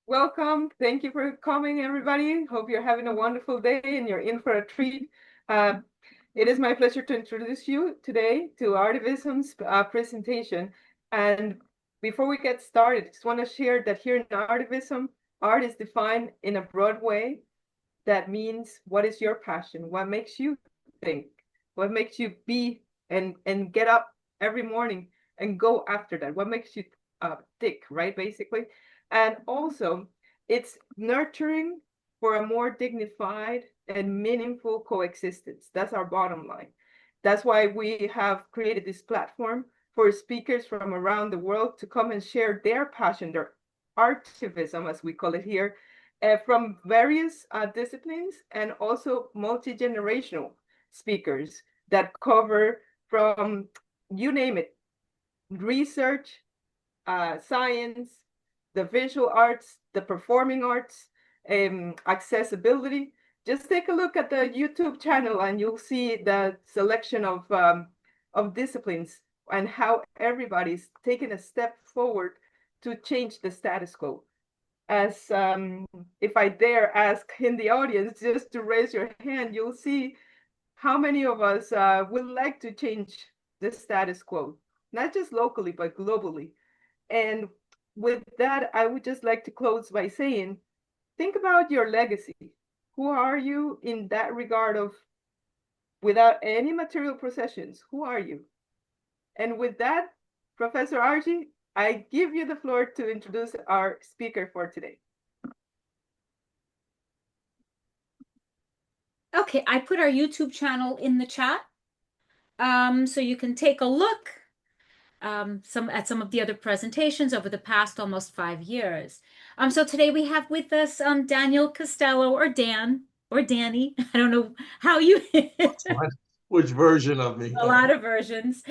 Welcome. Thank you for coming, everybody. Hope you're having a wonderful day and you're in for a treat. Uh, it is my pleasure to introduce you today to ARTIVISM's presentation. And before we get started, I just want to share that here in ARTIVISM, art is defined in a broad way. That means, what is your passion? What makes you think? What makes you be and get up every morning and go after that? What makes you tick, right? Basically. And also, it's nurturing for a more dignified and meaningful coexistence. That's our bottom line. That's why we have created this platform for speakers from around the world to come and share their passion, their artivism, as we call it here, from various disciplines and also multi-generational speakers that cover from, you name it, research, science, the visual arts, the performing arts, accessibility. Just take a look at the YouTube channel and you'll see the selection of disciplines and how everybody's taking a step forward to change the status quo. As if I dare ask in the audience just to raise your hand, you'll see how many of us would like to change the status quo, not just locally, but globally. And with that, I would just like to close by saying, think about your legacy. Who are you in that regard of, without any material possessions, who are you? And with that, Professor Archie, I give you the floor to introduce our speaker for today. Okay, I put our YouTube channel in the chat, so you can take a look at some of the other presentations over the past almost 5 years. So today we have with us Daniel Costello, or Dan, or Danny. I don't know how you Which version of me? A lot of versions,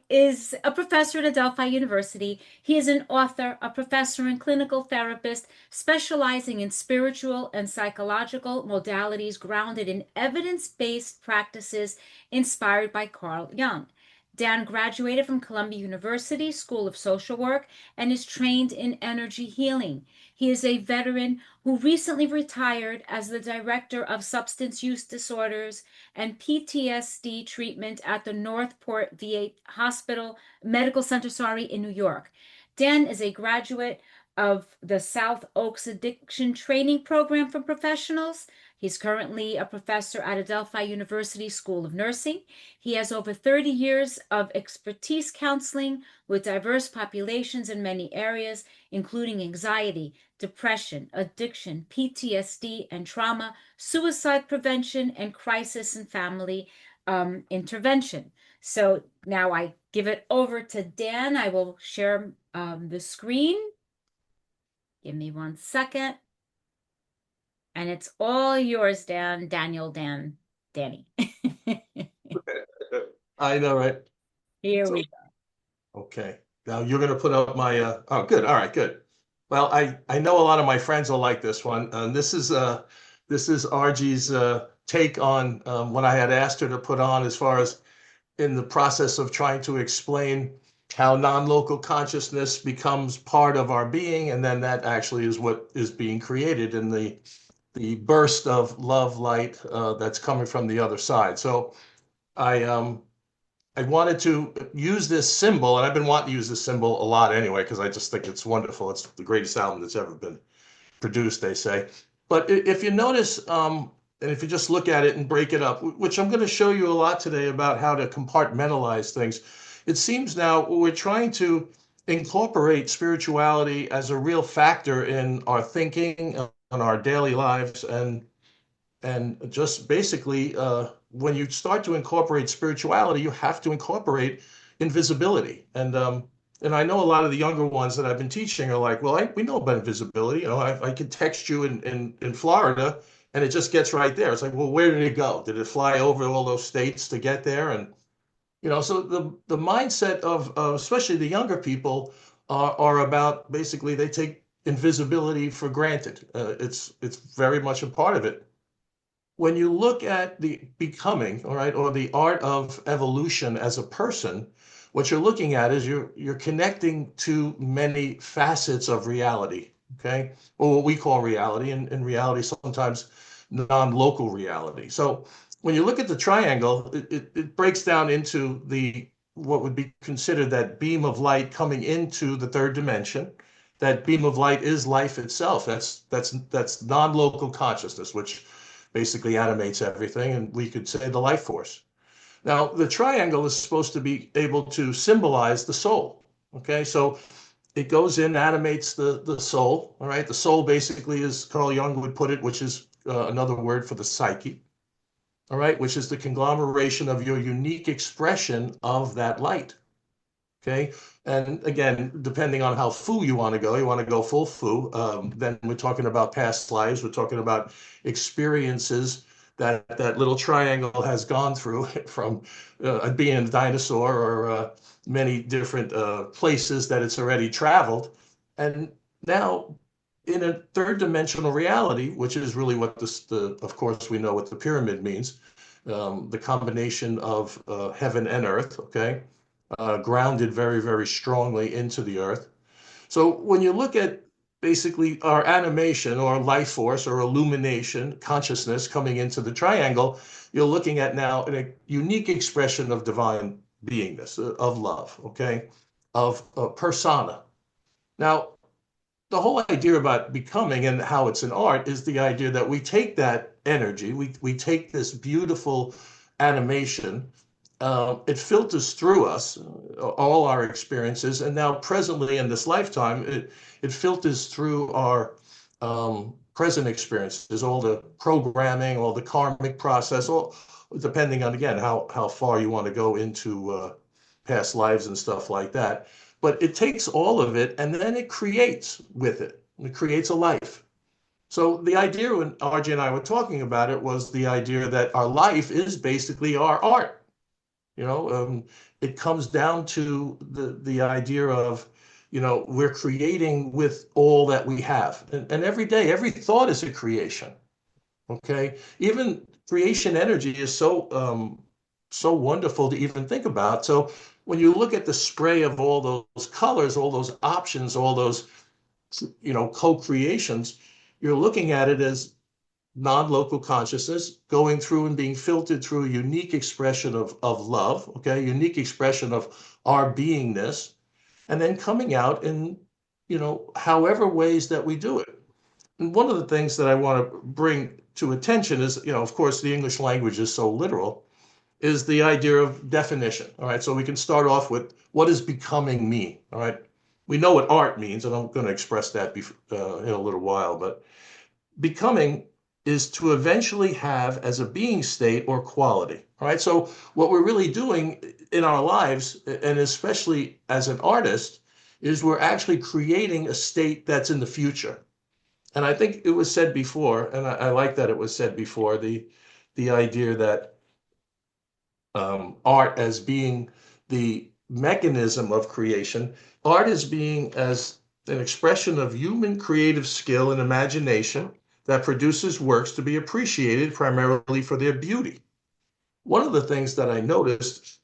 is a professor at Adelphi University. He is an author, a professor and clinical therapist, specializing in spiritual and psychological modalities grounded in evidence-based practices inspired by Carl Jung. Dan graduated from Columbia University School of Social Work and is trained in energy healing. He is a veteran who recently retired as the director of substance use disorders and PTSD treatment at the Northport VA Medical Center, in New York. Dan is a graduate of the South Oaks Addiction Training Program for Professionals. He's currently a professor at Adelphi University School of Nursing. He has over 30 years of expertise counseling with diverse populations in many areas, including anxiety, depression, addiction, PTSD and trauma, suicide prevention, and crisis and family intervention. So now I give it over to Dan. I will share the screen. Give me 1 second. And it's all yours, Dan, Daniel, Dan, Danny. I know, right? Here we go. Okay. Now you're going to put up my, oh, good. All right, good. Well, I know a lot of my friends will like this one. This is Argie's take on what I had asked her to put on, as far as in the process of trying to explain how non-local consciousness becomes part of our being, and then that actually is what is being created in the burst of love light that's coming from the other side. So I wanted to use this symbol, and I've been wanting to use this symbol a lot anyway, because I just think it's wonderful. It's the greatest album that's ever been produced, they say. But if you notice, and if you just look at it and break it up, which I'm going to show you a lot today about how to compartmentalize things, it seems now we're trying to incorporate spirituality as a real factor in our thinking, on our daily lives, and just basically when you start to incorporate spirituality, you have to incorporate invisibility. And I know a lot of the younger ones that I've been teaching are like, well, we know about invisibility. You know, I can text you in Florida and it just gets right there. It's like, well, where did it go? Did it fly over all those states to get there? And you know, so the mindset of especially the younger people are about, basically they take invisibility for granted. It's very much a part of it. When you look at the becoming, all right, or the art of evolution as a person, what you're looking at is you're connecting to many facets of reality. okay? Or what we call reality, and in reality, sometimes non-local reality. So when you look at the triangle, it breaks down into what would be considered that beam of light coming into the third dimension. That beam of light is life itself. That's non-local consciousness, which basically animates everything, and we could say the life force. Now, the triangle is supposed to be able to symbolize the soul. Okay, so it goes in, animates the soul. All right, the soul basically is, Carl Jung would put it, which is another word for the psyche. All right, which is the conglomeration of your unique expression of that light. Okay, and again, depending on how foo you want to go full foo. Then we're talking about past lives. We're talking about experiences that little triangle has gone through from being a dinosaur or many different places that it's already traveled. And now in a third dimensional reality, which is really what of course, we know what the pyramid means, the combination of heaven and earth, okay, grounded very, very strongly into the earth. So when you look at basically our animation or life force or illumination, consciousness coming into the triangle, you're looking at now a unique expression of divine beingness, of love, okay, of persona. Now, the whole idea about becoming and how it's an art is the idea that we take that energy, we take this beautiful animation, it filters through us, all our experiences, and now presently in this lifetime, it filters through our present experiences, all the programming, all the karmic process, all depending on, again, how far you want to go into past lives and stuff like that. But it takes all of it and then it creates with it. It creates a life. So the idea when RJ and I were talking about it was the idea that our life is basically our art. It comes down to the idea of, we're creating with all that we have. And every day, every thought is a creation. Okay. Even creation energy is so wonderful to even think about. So when you look at the spray of all those colors, all those options, all those, co-creations, you're looking at it as non-local consciousness going through and being filtered through a unique expression of love, okay, unique expression of our beingness, and then coming out in, however ways that we do it. And one of the things that I want to bring to attention is, of course, the English language is so literal, is the idea of definition. All right, so we can start off with what does becoming mean? All right, we know what art means, and I'm going to express that in a little while, but becoming is to eventually have as a being state or quality. All right, so what we're really doing in our lives, and especially as an artist, is we're actually creating a state that's in the future. And I think it was said before, and I like that it was said before, the idea that art as being the mechanism of creation, art as being as an expression of human creative skill and imagination that produces works to be appreciated primarily for their beauty. One of the things that I noticed,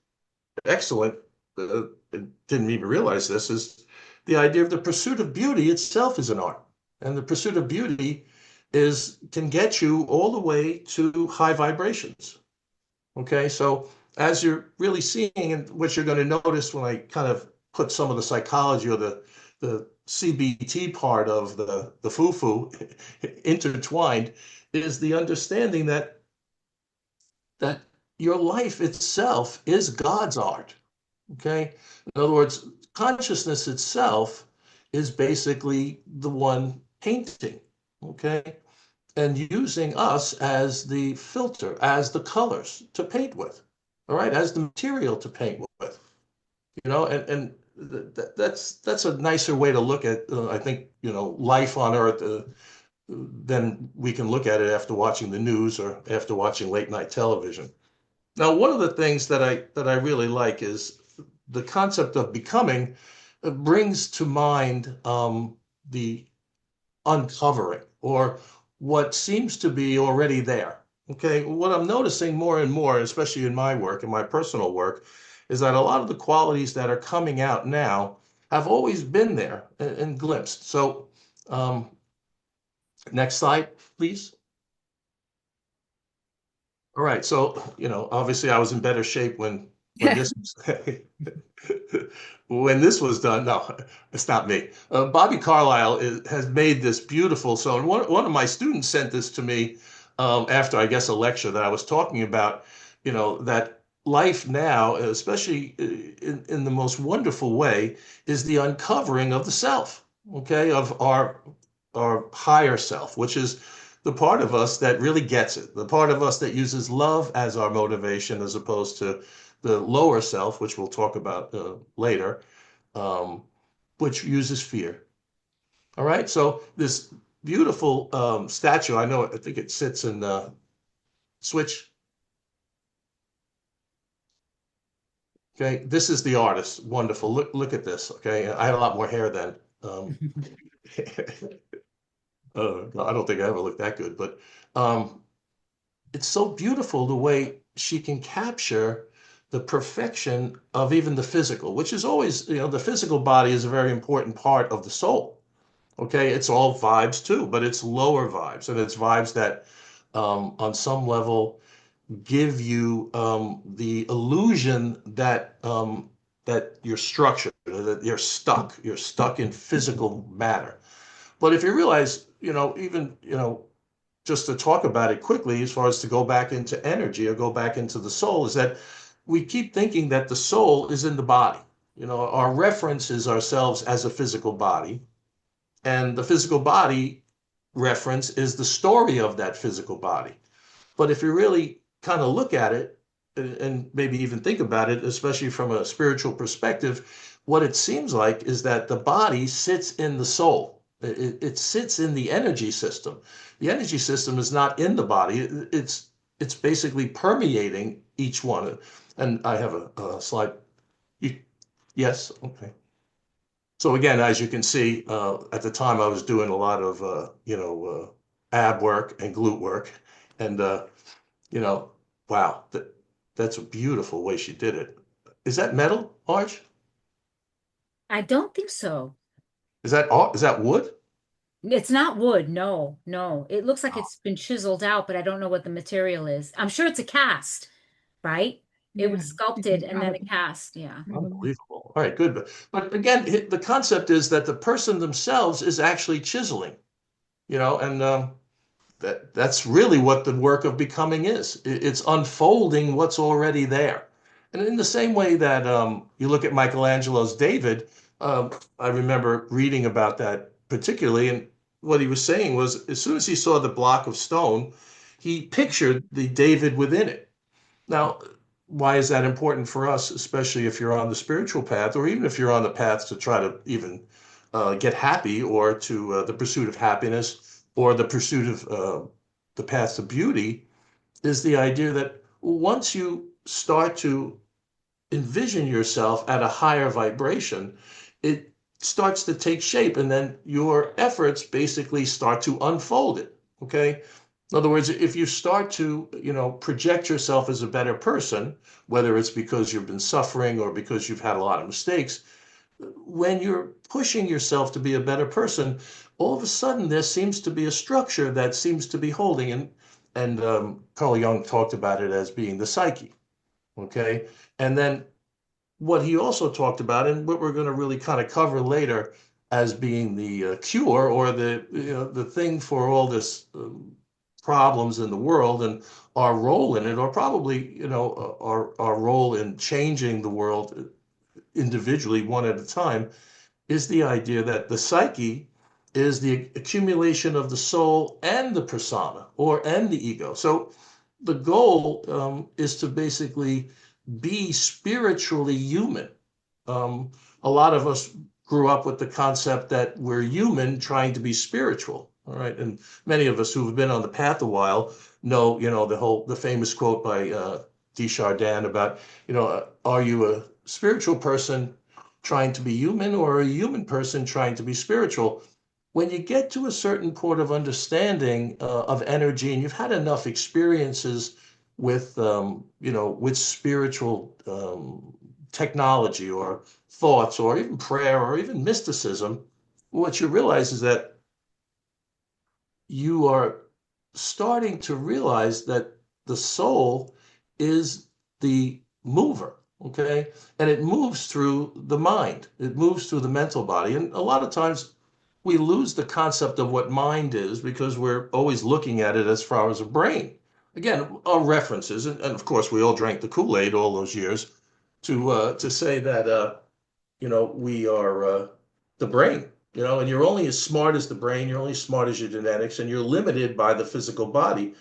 excellent, didn't even realize this, is the idea of the pursuit of beauty itself is an art. And the pursuit of beauty can get you all the way to high vibrations. Okay, so as you're really seeing, and what you're going to notice when I kind of put some of the psychology or the CBT part of the foo-foo intertwined, is the understanding that your life itself is God's art. Okay, in other words, consciousness itself is basically the one painting. Okay, and using us as the filter, as the colors to paint with, all right, as the material to paint with, and that's a nicer way to look at, I think, life on Earth than we can look at it after watching the news or after watching late night television. Now, one of the things that I really like is the concept of becoming brings to mind the uncovering or what seems to be already there. Okay, what I'm noticing more and more, especially in my work, in my personal work, is that a lot of the qualities that are coming out now have always been there and glimpsed. So Next slide, please. All right, so obviously I was in better shape when this when this was done. No, it's not me. Bobby Carlisle has made this beautiful. So one of my students sent this to me after, I guess, a lecture that I was talking about. That life now, especially in the most wonderful way, is the uncovering of the self. Okay, of our higher self, which is the part of us that really gets it, the part of us that uses love as our motivation as opposed to the lower self, which we'll talk about later, which uses fear. All right, so this beautiful statue, I think it sits in Switch. Okay, this is the artist. Wonderful. Look at this. Okay, I had a lot more hair then. I don't think I ever looked that good, but it's so beautiful the way she can capture the perfection of even the physical, which is always, the physical body is a very important part of the soul. Okay, it's all vibes too, but it's lower vibes, and it's vibes that on some level give you the illusion that you're structured, that you're stuck in physical matter. But if you realize, even, just to talk about it quickly, as far as to go back into energy or go back into the soul, is that we keep thinking that the soul is in the body. Our reference is ourselves as a physical body, and the physical body reference is the story of that physical body. But if you really kind of look at it and maybe even think about it, especially from a spiritual perspective, what it seems like is that the body sits in the soul. It sits in the energy system. The energy system is not in the body. It's basically permeating each one. And I have a slide. Yes, okay. So again, as you can see, at the time I was doing a lot of ab work and glute work, and wow, that's a beautiful way she did it. Is that metal, Arch? I don't think so. Is that wood? It's not wood. No, no. It looks like it's been chiseled out, but I don't know what the material is. I'm sure it's a cast, right? It was sculpted and then a cast. Yeah. Unbelievable. All right, good. But again, the concept is that the person themselves is actually chiseling, and that's really what the work of becoming is. It's unfolding what's already there. And in the same way that you look at Michelangelo's David, I remember reading about that particularly, and what he was saying was, as soon as he saw the block of stone, he pictured the David within it. Now, why is that important for us, especially if you're on the spiritual path, or even if you're on the path to try to even get happy, or to the pursuit of happiness, or the pursuit of the path to beauty, is the idea that once you start to envision yourself at a higher vibration, it starts to take shape, and then your efforts basically start to unfold it. Okay. In other words, if you start to, project yourself as a better person, whether it's because you've been suffering or because you've had a lot of mistakes, when you're pushing yourself to be a better person, all of a sudden there seems to be a structure that seems to be holding. And Carl Jung talked about it as being the psyche. Okay. And then what he also talked about, and what we're going to really kind of cover later as being the cure, or the thing for all this problems in the world, and our role in it, or probably, our role in changing the world individually one at a time, is the idea that the psyche is the accumulation of the soul and the persona, and the ego. So the goal is to basically be spiritually human. A lot of us grew up with the concept that we're human trying to be spiritual. All right. And many of us who've been on the path a while know, the famous quote by Desjardins about, are you a spiritual person trying to be human, or a human person trying to be spiritual? When you get to a certain point of understanding of energy, and you've had enough experiences with, with spiritual technology, or thoughts, or even prayer, or even mysticism, what you realize is that you are starting to realize that the soul is the mover, okay? And it moves through the mind, it moves through the mental body. And a lot of times we lose the concept of what mind is because we're always looking at it as far as a brain. Again, our references, and of course, we all drank the Kool-Aid all those years to say that we are the brain, and you're only as smart as the brain, you're only as smart as your genetics, and you're limited by the physical body.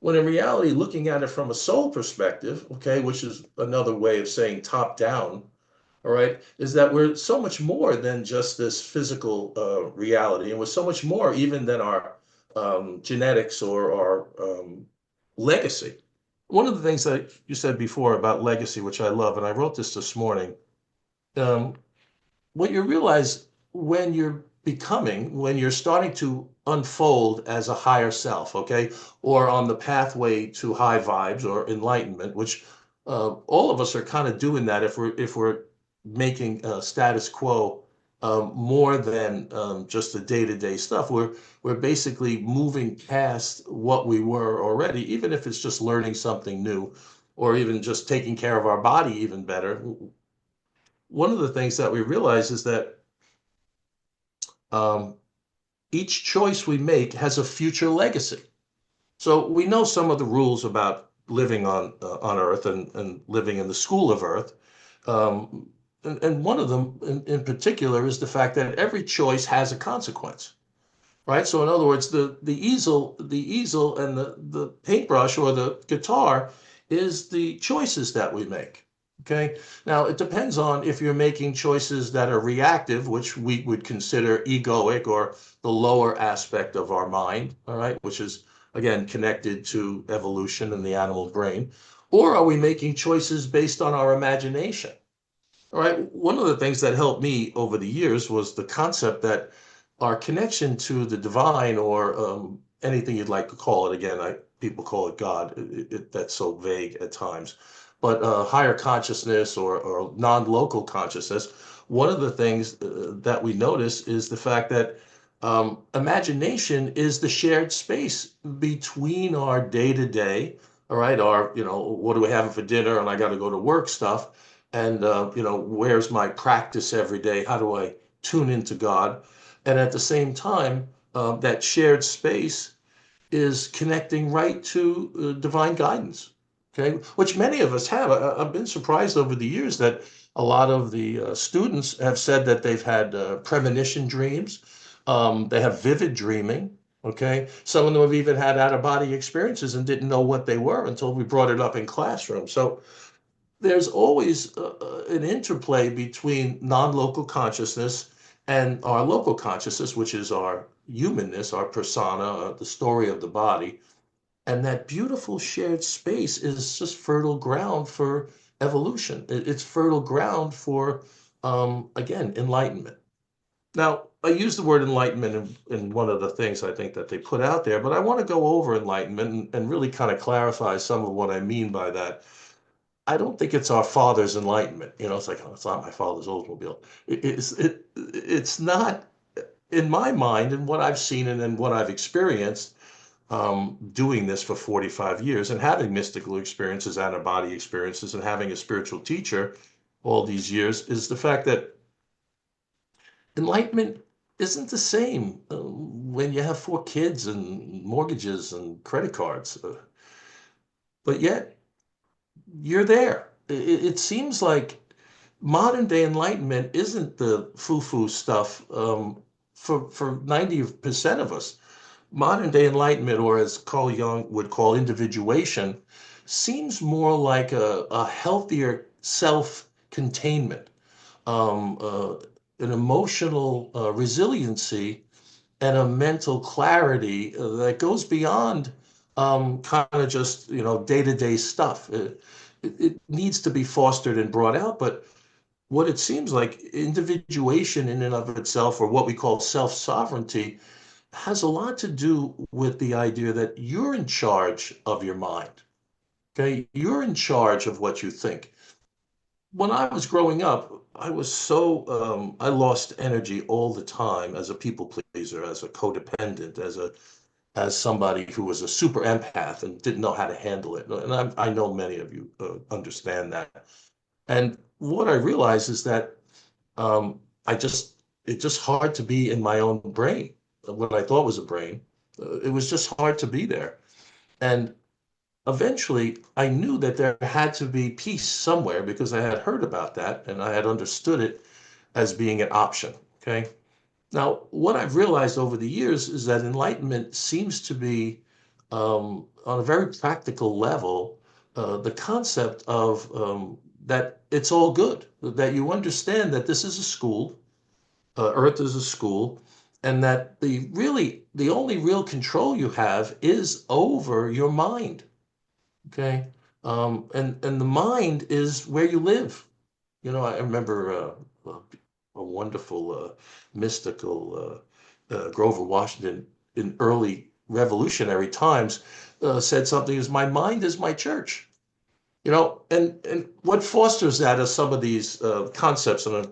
When in reality, looking at it from a soul perspective, okay, which is another way of saying top down, all right, is that we're so much more than just this physical reality, and we're so much more even than our genetics or our legacy. One of the things that you said before about legacy, which I love, and I wrote this morning, um, what you realize when you're starting to unfold as a higher self, okay, or on the pathway to high vibes or enlightenment, which all of us are kind of doing that if we're making status quo more than just the day-to-day stuff. We're basically moving past what we were already, even if it's just learning something new, or even just taking care of our body even better. One of the things that we realize is that um, each choice we make has a future legacy. So we know some of the rules about living on Earth and living in the school of Earth. And one of them in particular is the fact that every choice has a consequence, right? So in other words, the easel and the paintbrush or the guitar is the choices that we make. Okay. Now it depends on if you're making choices that are reactive, which we would consider egoic or the lower aspect of our mind, all right, which is again connected to evolution and the animal brain, or are we making choices based on our imagination? All right. One of the things that helped me over the years was the concept that our connection to the divine, or anything you'd like to call it. Again, people call it God. That's so vague at times. But higher consciousness or non-local consciousness, one of the things that we notice is the fact that imagination is the shared space between our day-to-day, all right, our, what are we having for dinner and I got to go to work stuff, and, where's my practice every day? How do I tune into God? And at the same time, that shared space is connecting right to divine guidance, okay, which many of us have. I've been surprised over the years that a lot of the students have said that they've had premonition dreams. They have vivid dreaming, okay. Some of them have even had out-of-body experiences and didn't know what they were until we brought it up in classroom. So there's always an interplay between non-local consciousness and our local consciousness, which is our humanness, our persona, the story of the body. And that beautiful shared space is just fertile ground for evolution. It's fertile ground for, again, enlightenment. Now, I use the word enlightenment in one of the things I think that they put out there, but I want to go over enlightenment and really kind of clarify some of what I mean by that. I don't think it's our father's enlightenment. It's like, oh, it's not my father's Oldsmobile. It's not, in my mind, and what I've seen and what I've experienced, doing this for 45 years and having mystical experiences, out-of-body experiences, and having a spiritual teacher all these years, is the fact that enlightenment isn't the same when you have 4 kids and mortgages and credit cards. But yet, you're there. It seems like modern day enlightenment isn't the foo-foo stuff for 90% of us. Modern day enlightenment, or as Carl Jung would call individuation, seems more like a healthier self-containment, an emotional resiliency, and a mental clarity that goes beyond kind of just day-to-day stuff. It needs to be fostered and brought out, but what it seems like individuation in and of itself, or what we call self-sovereignty, has a lot to do with the idea that you're in charge of your mind. Okay, you're in charge of what you think. When I was growing up, I was I lost energy all the time as a people pleaser, as a codependent, as somebody who was a super empath and didn't know how to handle it. And I know many of you understand that. And what I realized is that um, it's just hard to be in my own brain, what I thought was a brain. It was just hard to be there. And eventually I knew that there had to be peace somewhere because I had heard about that and I had understood it as being an option. Okay. Now, what I've realized over the years is that enlightenment seems to be, on a very practical level, the concept of that it's all good, that you understand that this is a school, Earth is a school, and that the only real control you have is over your mind. Okay, and the mind is where you live. You know, I remember a wonderful mystical Grover Washington in early revolutionary times said something as my mind is my church. You know, and what fosters that are some of these concepts, and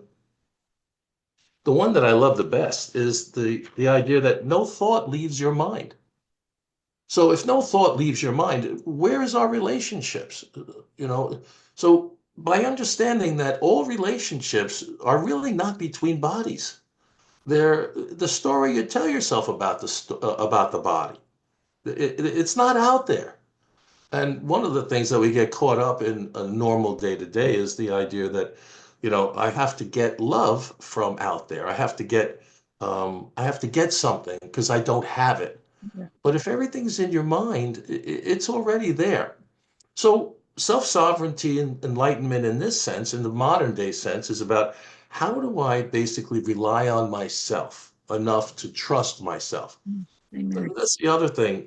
the one that I love the best is the idea that no thought leaves your mind. So if no thought leaves your mind, where is our relationships? You know, so by understanding that all relationships are really not between bodies, they're the story you tell yourself about about the body. It's not out there. And one of the things that we get caught up in a normal day to day is the idea that, you know, I have to get love from out there. I have to get something because I don't have it. Yeah. But if everything's in your mind, it's already there. So self-sovereignty and enlightenment in this sense, in the modern day sense, is about how do I basically rely on myself enough to trust myself? Amen. That's the other thing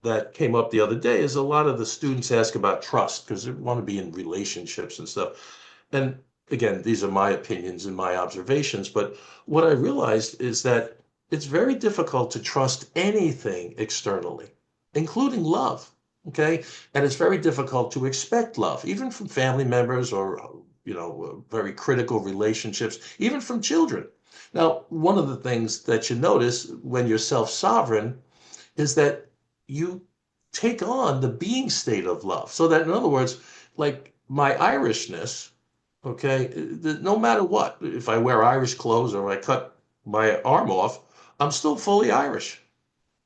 that came up the other day is a lot of the students ask about trust because they want to be in relationships and stuff. And again, these are my opinions and my observations, but what I realized is that it's very difficult to trust anything externally, including love. Okay. And it's very difficult to expect love, even from family members or, you know, very critical relationships, even from children. Now, one of the things that you notice when you're self-sovereign is that you take on the being state of love. So that, in other words, like my Irishness, okay, no matter what, if I wear Irish clothes or I cut my arm off, I'm still fully Irish.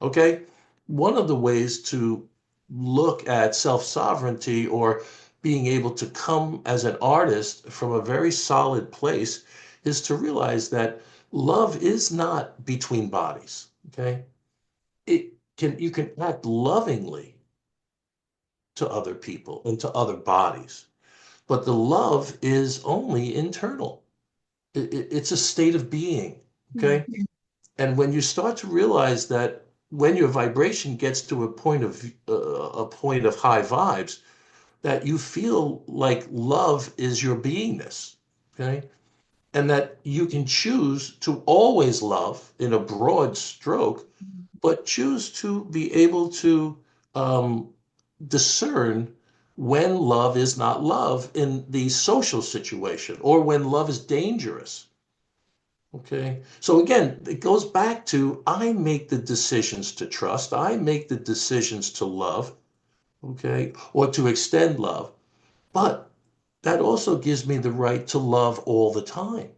Okay. One of the ways to look at self sovereignty or being able to come as an artist from a very solid place is to realize that love is not between bodies. Okay. You can act lovingly to other people and to other bodies, but the love is only internal. It's a state of being. Okay. Mhm. And when you start to realize that when your vibration gets to a point of high vibes, that you feel like love is your beingness. Okay. And that you can choose to always love in a broad stroke, but choose to be able to um, discern when love is not love in the social situation or when love is dangerous. Okay. So again, it goes back to I make the decisions to trust, I make the decisions to love, okay, or to extend love. But that also gives me the right to love all the time.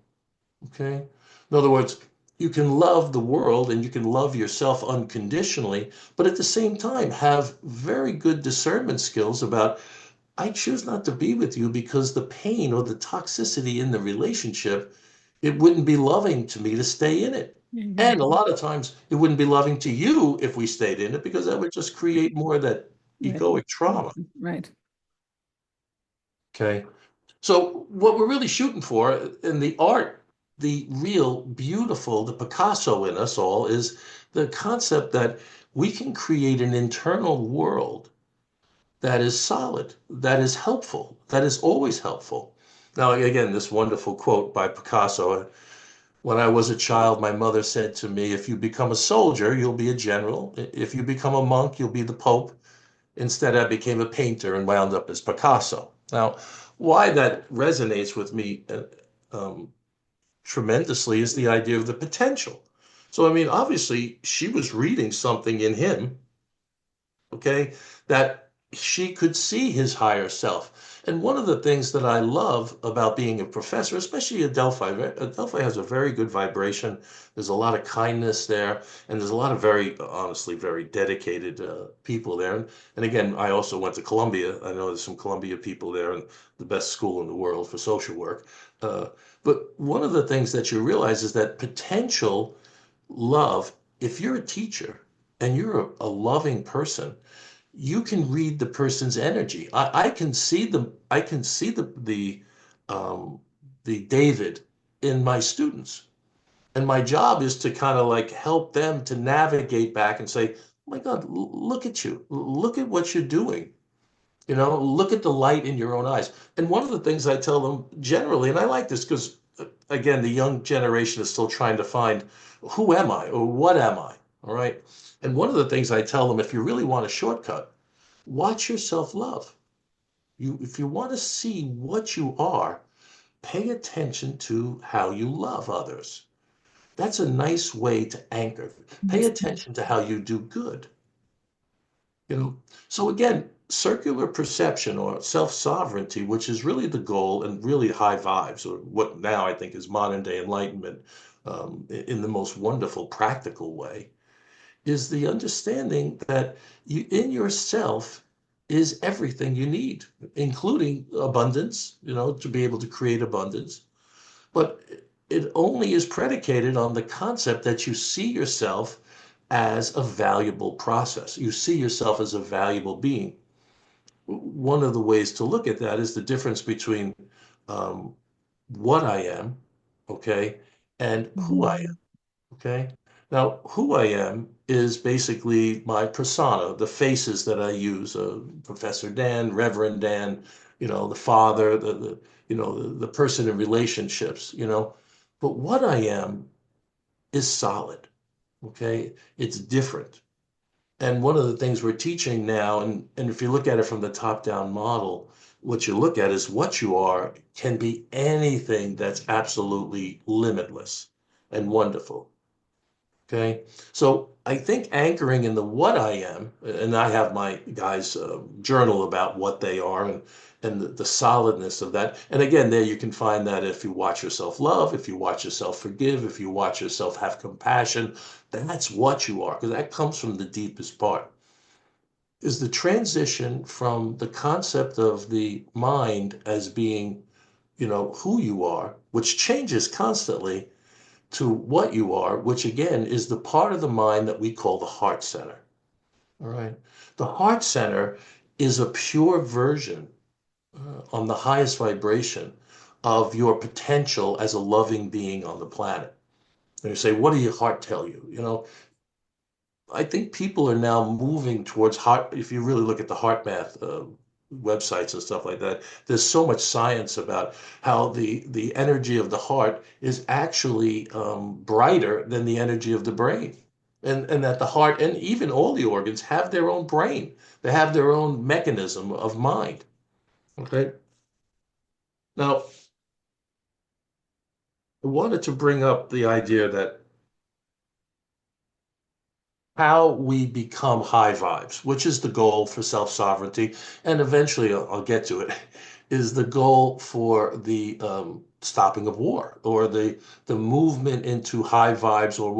Okay. In other words, you can love the world and you can love yourself unconditionally, but at the same time have very good discernment skills about I choose not to be with you because the pain or the toxicity in the relationship, it wouldn't be loving to me to stay in it. Mhm. And a lot of times it wouldn't be loving to you if we stayed in it because that would just create more of that Right. egoic trauma. Right. Okay. So what we're really shooting for in the art, the real beautiful, the Picasso in us all is the concept that we can create an internal world that is solid, that is helpful, that is always helpful. Now, again, this wonderful quote by Picasso. When I was a child, my mother said to me, if you become a soldier, you'll be a general. If you become a monk, you'll be the Pope. Instead, I became a painter and wound up as Picasso. Now, why that resonates with me um, tremendously is the idea of the potential. So, I mean, obviously, she was reading something in him, okay, that she could see his higher self. And one of the things that I love about being a professor, especially at Adelphi, Adelphi has a very good vibration. There's a lot of kindness there, and there's a lot of very, honestly, very dedicated people there. And again, I also went to Columbia. I know there's some Columbia people there, and the best school in the world for social work. Uh, but one of the things that you realize is that potential love, if you're a teacher and you're a loving person, you can read the person's energy. I can see um, the David in my students. And my job is to kind of like help them to navigate back and say, oh my God, look at you. Look at what you're doing. Look at the light in your own eyes. And one of the things I tell them generally, and I like this because, again, the young generation is still trying to find who am I or what am I? All right. And one of the things I tell them, if you really want a shortcut, watch yourself love. If you want to see what you are, pay attention to how you love others. That's a nice way to anchor. Pay attention to how you do good. You know, so again, circular perception or self-sovereignty, which is really the goal and really high vibes, or what now I think is modern day enlightenment, in the most wonderful, practical way, is the understanding that you in yourself is everything you need, including abundance, to be able to create abundance. But it only is predicated on the concept that you see yourself as a valuable process. You see yourself as a valuable being. One of the ways to look at that is the difference between um, what I am, okay, and who I am, okay. Now, who I am is basically my persona, the faces that I use, Professor Dan, Reverend Dan, the father, the person in relationships. But what I am is solid, okay? It's different. And one of the things we're teaching now, and if you look at it from the top-down model, what you look at is what you are can be anything that's absolutely limitless and wonderful. Okay, so I think anchoring in the what I am, and I have my guys journal about what they are and the solidness of that. And again, there you can find that if you watch yourself love, if you watch yourself forgive, if you watch yourself have compassion, that's what you are, because that comes from the deepest part. Is the transition from the concept of the mind as being, who you are, which changes constantly, to what you are, which again is the part of the mind that we call the heart center. All right. The heart center is a pure version on the highest vibration of your potential as a loving being on the planet. And you say, what do your heart tell you? I think people are now moving towards heart. If you really look at the heart math websites and stuff like that, there's so much science about how the energy of the heart is actually brighter than the energy of the brain, and that the heart and even all the organs have their own brain. They have their own mechanism of mind. Okay. Now, I wanted to bring up the idea that how we become high vibes, which is the goal for self-sovereignty, and eventually I'll get to it, is the goal for the stopping of war or the movement into high vibes, or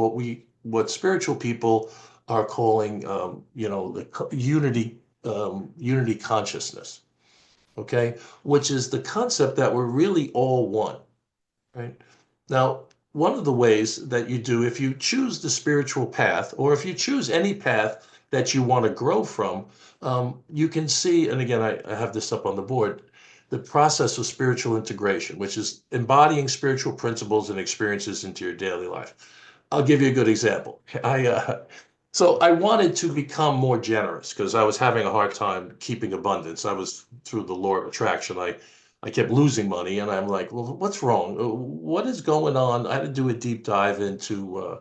what spiritual people are calling the unity consciousness, okay, which is the concept that we're really all one. Right. Now, one of the ways that you do, if you choose the spiritual path, or if you choose any path that you want to grow from, you can see, and again, I have this up on the board, the process of spiritual integration, which is embodying spiritual principles and experiences into your daily life. I'll give you a good example. So I wanted to become more generous because I was having a hard time keeping abundance. I was through the law of attraction. I kept losing money, and I'm like, well, what's wrong? What is going on? I had to do a deep dive into,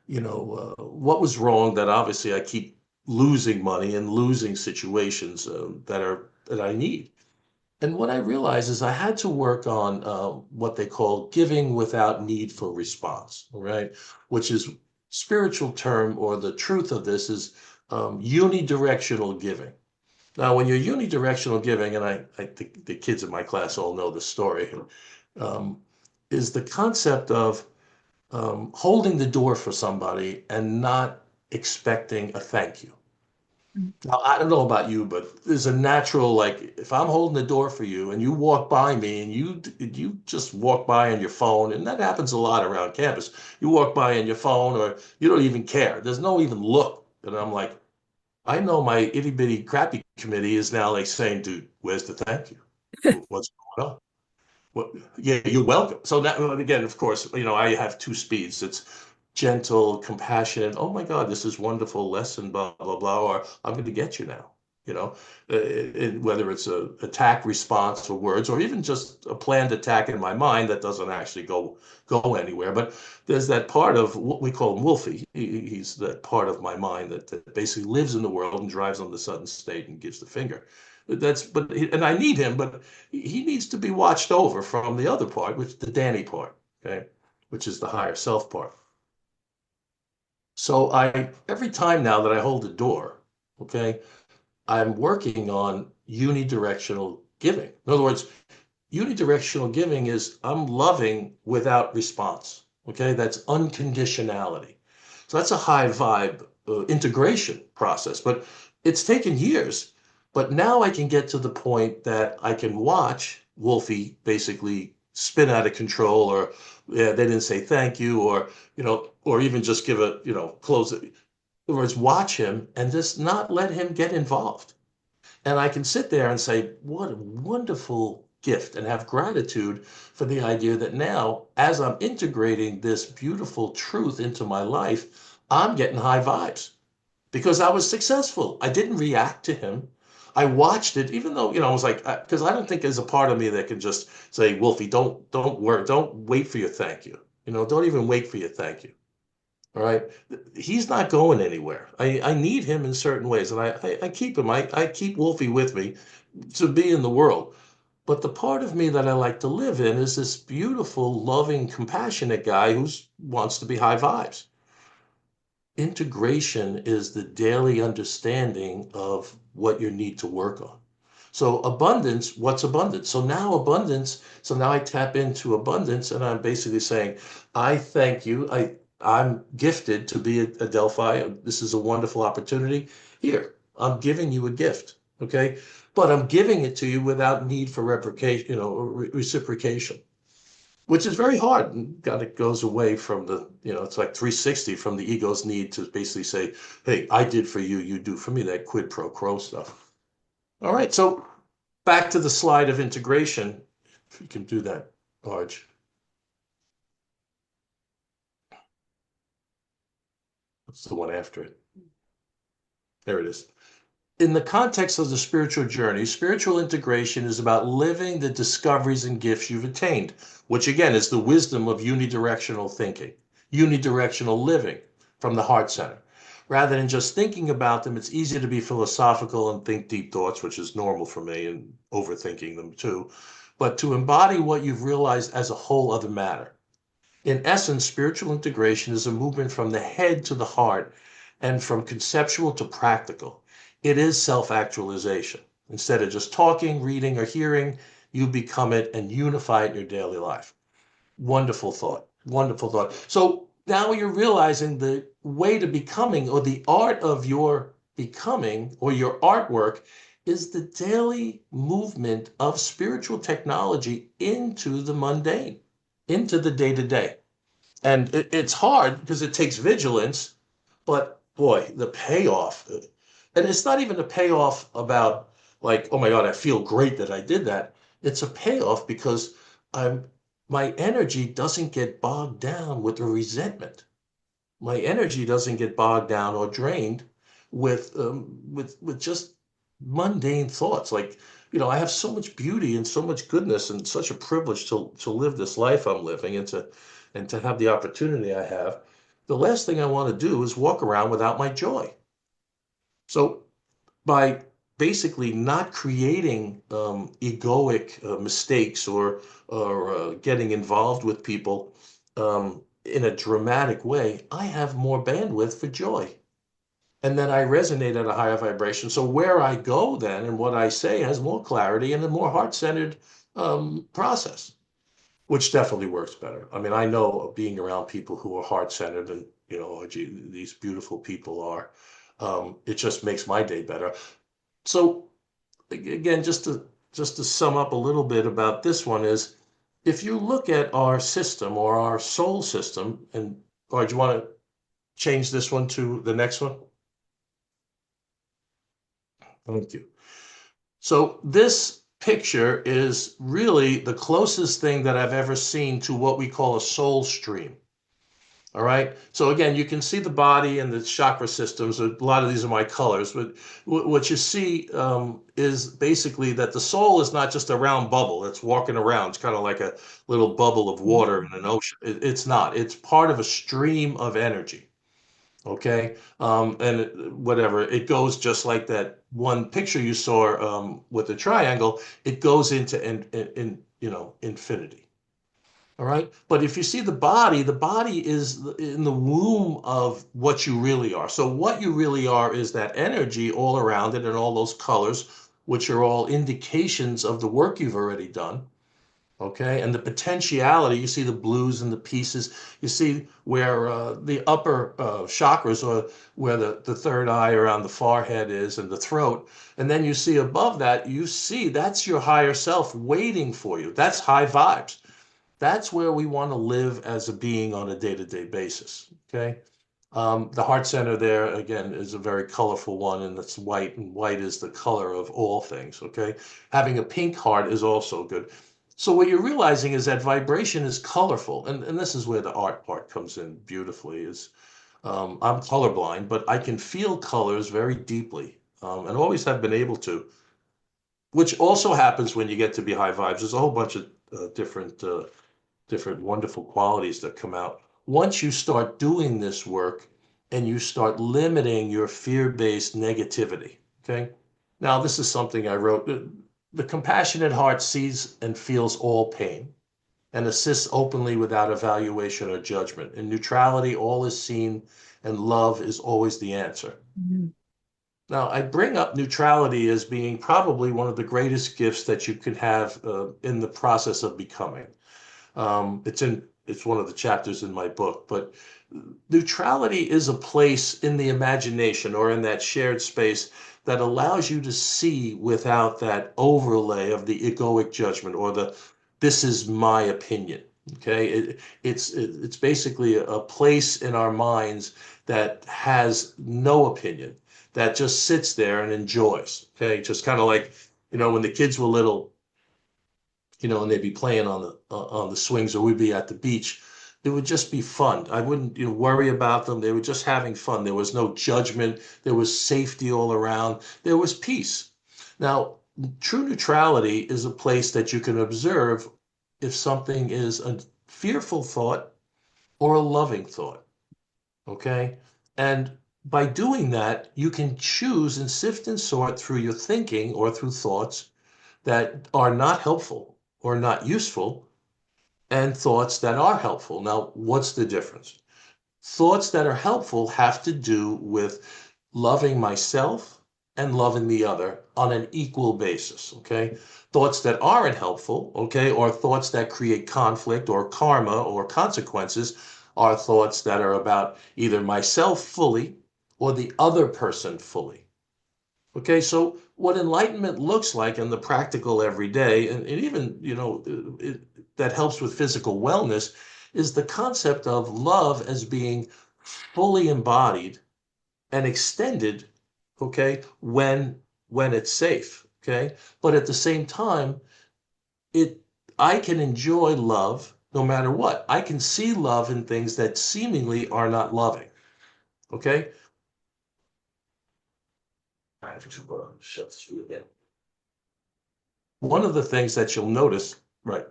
what was wrong that obviously I keep losing money and losing situations that I need. And what I realized is I had to work on what they call giving without need for response, all right? Which is spiritual term or the truth of this is unidirectional giving. Now, when you're unidirectional giving, and I think the kids in my class all know the story, um, is the concept of holding the door for somebody and not expecting a thank you. Now, I don't know about you, but there's a natural, like, if I'm holding the door for you and you walk by me and you just walk by on your phone, and that happens a lot around campus. You walk by on your phone or you don't even care. There's no even look. And I'm like, I know my itty bitty crappy committee is now like saying, dude, where's the thank you? What's going on? Well, yeah, you're welcome. So now, again, of course, I have two speeds. It's gentle, compassionate. Oh my God, this is wonderful lesson, blah, blah, blah. Or I'm going to get you now, whether it's a attack response or words, or even just a planned attack in my mind that doesn't actually go anywhere. But there's that part of what we call Wolfie. He's that part of my mind that basically lives in the world and drives on the sudden state and gives the finger. And I need him, but he needs to be watched over from the other part, which is the Danny part, okay, which is the higher self part. So every time now that I hold the door, okay, I'm working on unidirectional giving. In other words, unidirectional giving is I'm loving without response, okay? That's unconditionality. So that's a high vibe integration process, but it's taken years. But now I can get to the point that I can watch Wolfie basically spin out of control, or yeah, they didn't say thank you, or even just give a, close it. In other words, watch him and just not let him get involved. And I can sit there and say, what a wonderful gift, and have gratitude for the idea that now, as I'm integrating this beautiful truth into my life, I'm getting high vibes because I was successful. I didn't react to him. I watched it, even though, I was like, because I don't think there's a part of me that can just say, Wolfie, don't work, don't wait for your thank you. Don't even wait for your thank you. All right. He's not going anywhere. I need him in certain ways, and I keep him. I keep Wolfie with me to be in the world. But the part of me that I like to live in is this beautiful, loving, compassionate guy who wants to be high vibes. Integration is the daily understanding of what you need to work on. So abundance, what's abundance? So now I tap into abundance, and I'm basically saying, I thank you. I'm gifted to be at Adelphi. This is a wonderful opportunity. Here, I'm giving you a gift, okay? But I'm giving it to you without need for reciprocation, which is very hard. And God, it goes away from it's like 360 from the ego's need to basically say, hey, I did for you, you do for me, that quid pro quo stuff. All right, so back to the slide of integration. If you can do that, Arj. What's the one after it? There it is. In the context of the spiritual journey, spiritual integration is about living the discoveries and gifts you've attained, which again is the wisdom of unidirectional thinking, unidirectional living from the heart center. Rather than just thinking about them, it's easy to be philosophical and think deep thoughts, which is normal for me, and overthinking them too. But to embody what you've realized as a whole other matter. In essence, spiritual integration is a movement from the head to the heart and from conceptual to practical. It is self-actualization. Instead of just talking, reading, or hearing, you become it and unify it in your daily life. Wonderful thought. Wonderful thought. So now you're realizing the way to becoming, or the art of your becoming, or your artwork, is the daily movement of spiritual technology into the mundane, into the day-to-day. And it's hard because it takes vigilance, but boy, the payoff. And it's not even a payoff about like, oh my God, I feel great that I did that. It's a payoff because my energy doesn't get bogged down with the resentment. My energy doesn't get bogged down or drained with just mundane thoughts. Like, I have so much beauty and so much goodness and such a privilege to live this life I'm living, and to have the opportunity I have. The last thing I want to do is walk around without my joy. So by basically not creating egoic mistakes or getting involved with people in a dramatic way, I have more bandwidth for joy. And then I resonate at a higher vibration. So where I go then and what I say has more clarity and a more heart-centered process, which definitely works better. I mean, I know being around people who are heart-centered and, gee, these beautiful people are, it just makes my day better. So again, just to sum up a little bit about this one is, if you look at our system or our soul system, and or do you want to change this one to the next one? Thank you. So this picture is really the closest thing that I've ever seen to what we call a soul stream. All right. So again, you can see the body and the chakra systems. A lot of these are my colors, but what you see is basically that the soul is not just a round bubble that's walking around. It's kind of like a little bubble of water in an ocean. It's not. It's part of a stream of energy. Okay. Whatever, it goes just like that one picture you saw with the triangle. It goes into infinity. All right. But if you see the body is in the womb of what you really are. So what you really are is that energy all around it and all those colors, which are all indications of the work you've already done. Okay. And the potentiality, you see the blues and the pieces, you see where the upper chakras, or where the third eye around the forehead is and the throat. And then you see above that, you see that's your higher self waiting for you. That's high vibes. That's where we want to live as a being on a day-to-day basis. Okay. The heart center there, again, is a very colorful one, and it's white, and white is the color of all things. Okay. Having a pink heart is also good. So what you're realizing is that vibration is colorful. And this is where the art part comes in beautifully, is I'm colorblind, but I can feel colors very deeply, and always have been able to, which also happens when you get to be high vibes. There's a whole bunch of different wonderful qualities that come out once you start doing this work and you start limiting your fear-based negativity. Okay. Now, this is something I wrote. The compassionate heart sees and feels all pain and assists openly without evaluation or judgment. In neutrality, all is seen and love is always the answer. Mm-hmm. Now, I bring up neutrality as being probably one of the greatest gifts that you could have in the process of becoming. It's one of the chapters in my book, but neutrality is a place in the imagination or in that shared space that allows you to see without that overlay of the egoic judgment or this is my opinion. Okay. It's basically a place in our minds that has no opinion, that just sits there and enjoys. Okay. Just kind of like, when the kids were little, and they'd be playing on the swings, or we'd be at the beach. It would just be fun. I wouldn't worry about them. They were just having fun. There was no judgment. There was safety all around. There was peace. Now, true neutrality is a place that you can observe if something is a fearful thought or a loving thought. Okay? And by doing that, you can choose and sift and sort through your thinking or through thoughts that are not helpful or not useful, and thoughts that are helpful. Now, what's the difference? Thoughts that are helpful have to do with loving myself and loving the other on an equal basis, okay? Thoughts that aren't helpful, okay, or thoughts that create conflict or karma or consequences, are thoughts that are about either myself fully or the other person fully. Okay, so what enlightenment looks like in the practical everyday, and even, that helps with physical wellness, is the concept of love as being fully embodied and extended, okay, when it's safe, okay? But at the same time, I can enjoy love no matter what. I can see love in things that seemingly are not loving, okay? I have to shut this again. One of the things that you'll notice, right?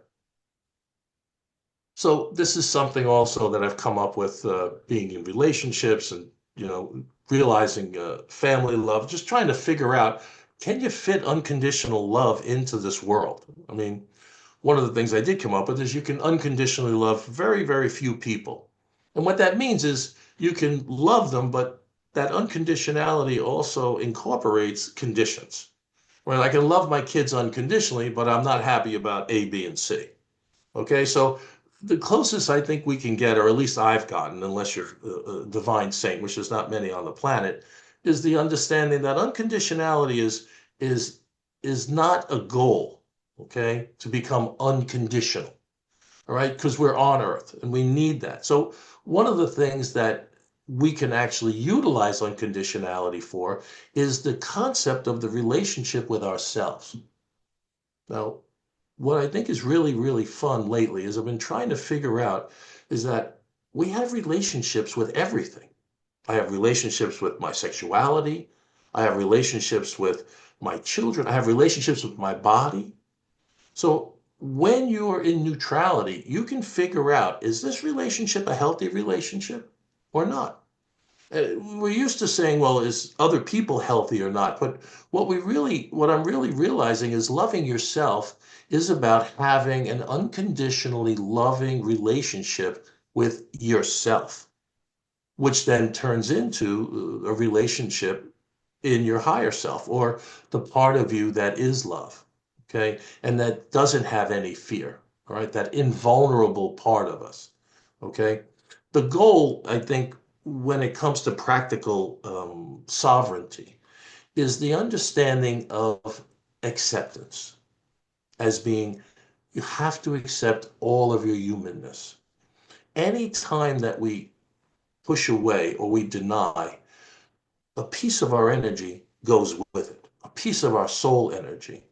So this is something also that I've come up with being in relationships and, realizing family love, just trying to figure out, can you fit unconditional love into this world? I mean, one of the things I did come up with is you can unconditionally love very, very few people. And what that means is you can love them, but that unconditionality also incorporates conditions. Right? I can love my kids unconditionally, but I'm not happy about A, B, and C. Okay, so the closest I think we can get, or at least I've gotten, unless you're a divine saint, which there's not many on the planet, is the understanding that unconditionality is is not a goal, okay, to become unconditional. All right, because we're on Earth and we need that. So one of the things that we can actually utilize unconditionality for is the concept of the relationship with ourselves. Now, what I think is really, really fun lately is I've been trying to figure out is that we have relationships with everything. I have relationships with my sexuality. I have relationships with my children. I have relationships with my body. So when you're in neutrality, you can figure out, is this relationship a healthy relationship or not? We're used to saying, well, is other people healthy or not? But what I'm really realizing is loving yourself is about having an unconditionally loving relationship with yourself, which then turns into a relationship in your higher self or the part of you that is love, okay? And that doesn't have any fear, all right? That invulnerable part of us, okay? The goal, I think, when it comes to practical sovereignty is the understanding of acceptance as being you have to accept all of your humanness. Any time that we push away or we deny, a piece of our energy goes with it, a piece of our soul energy,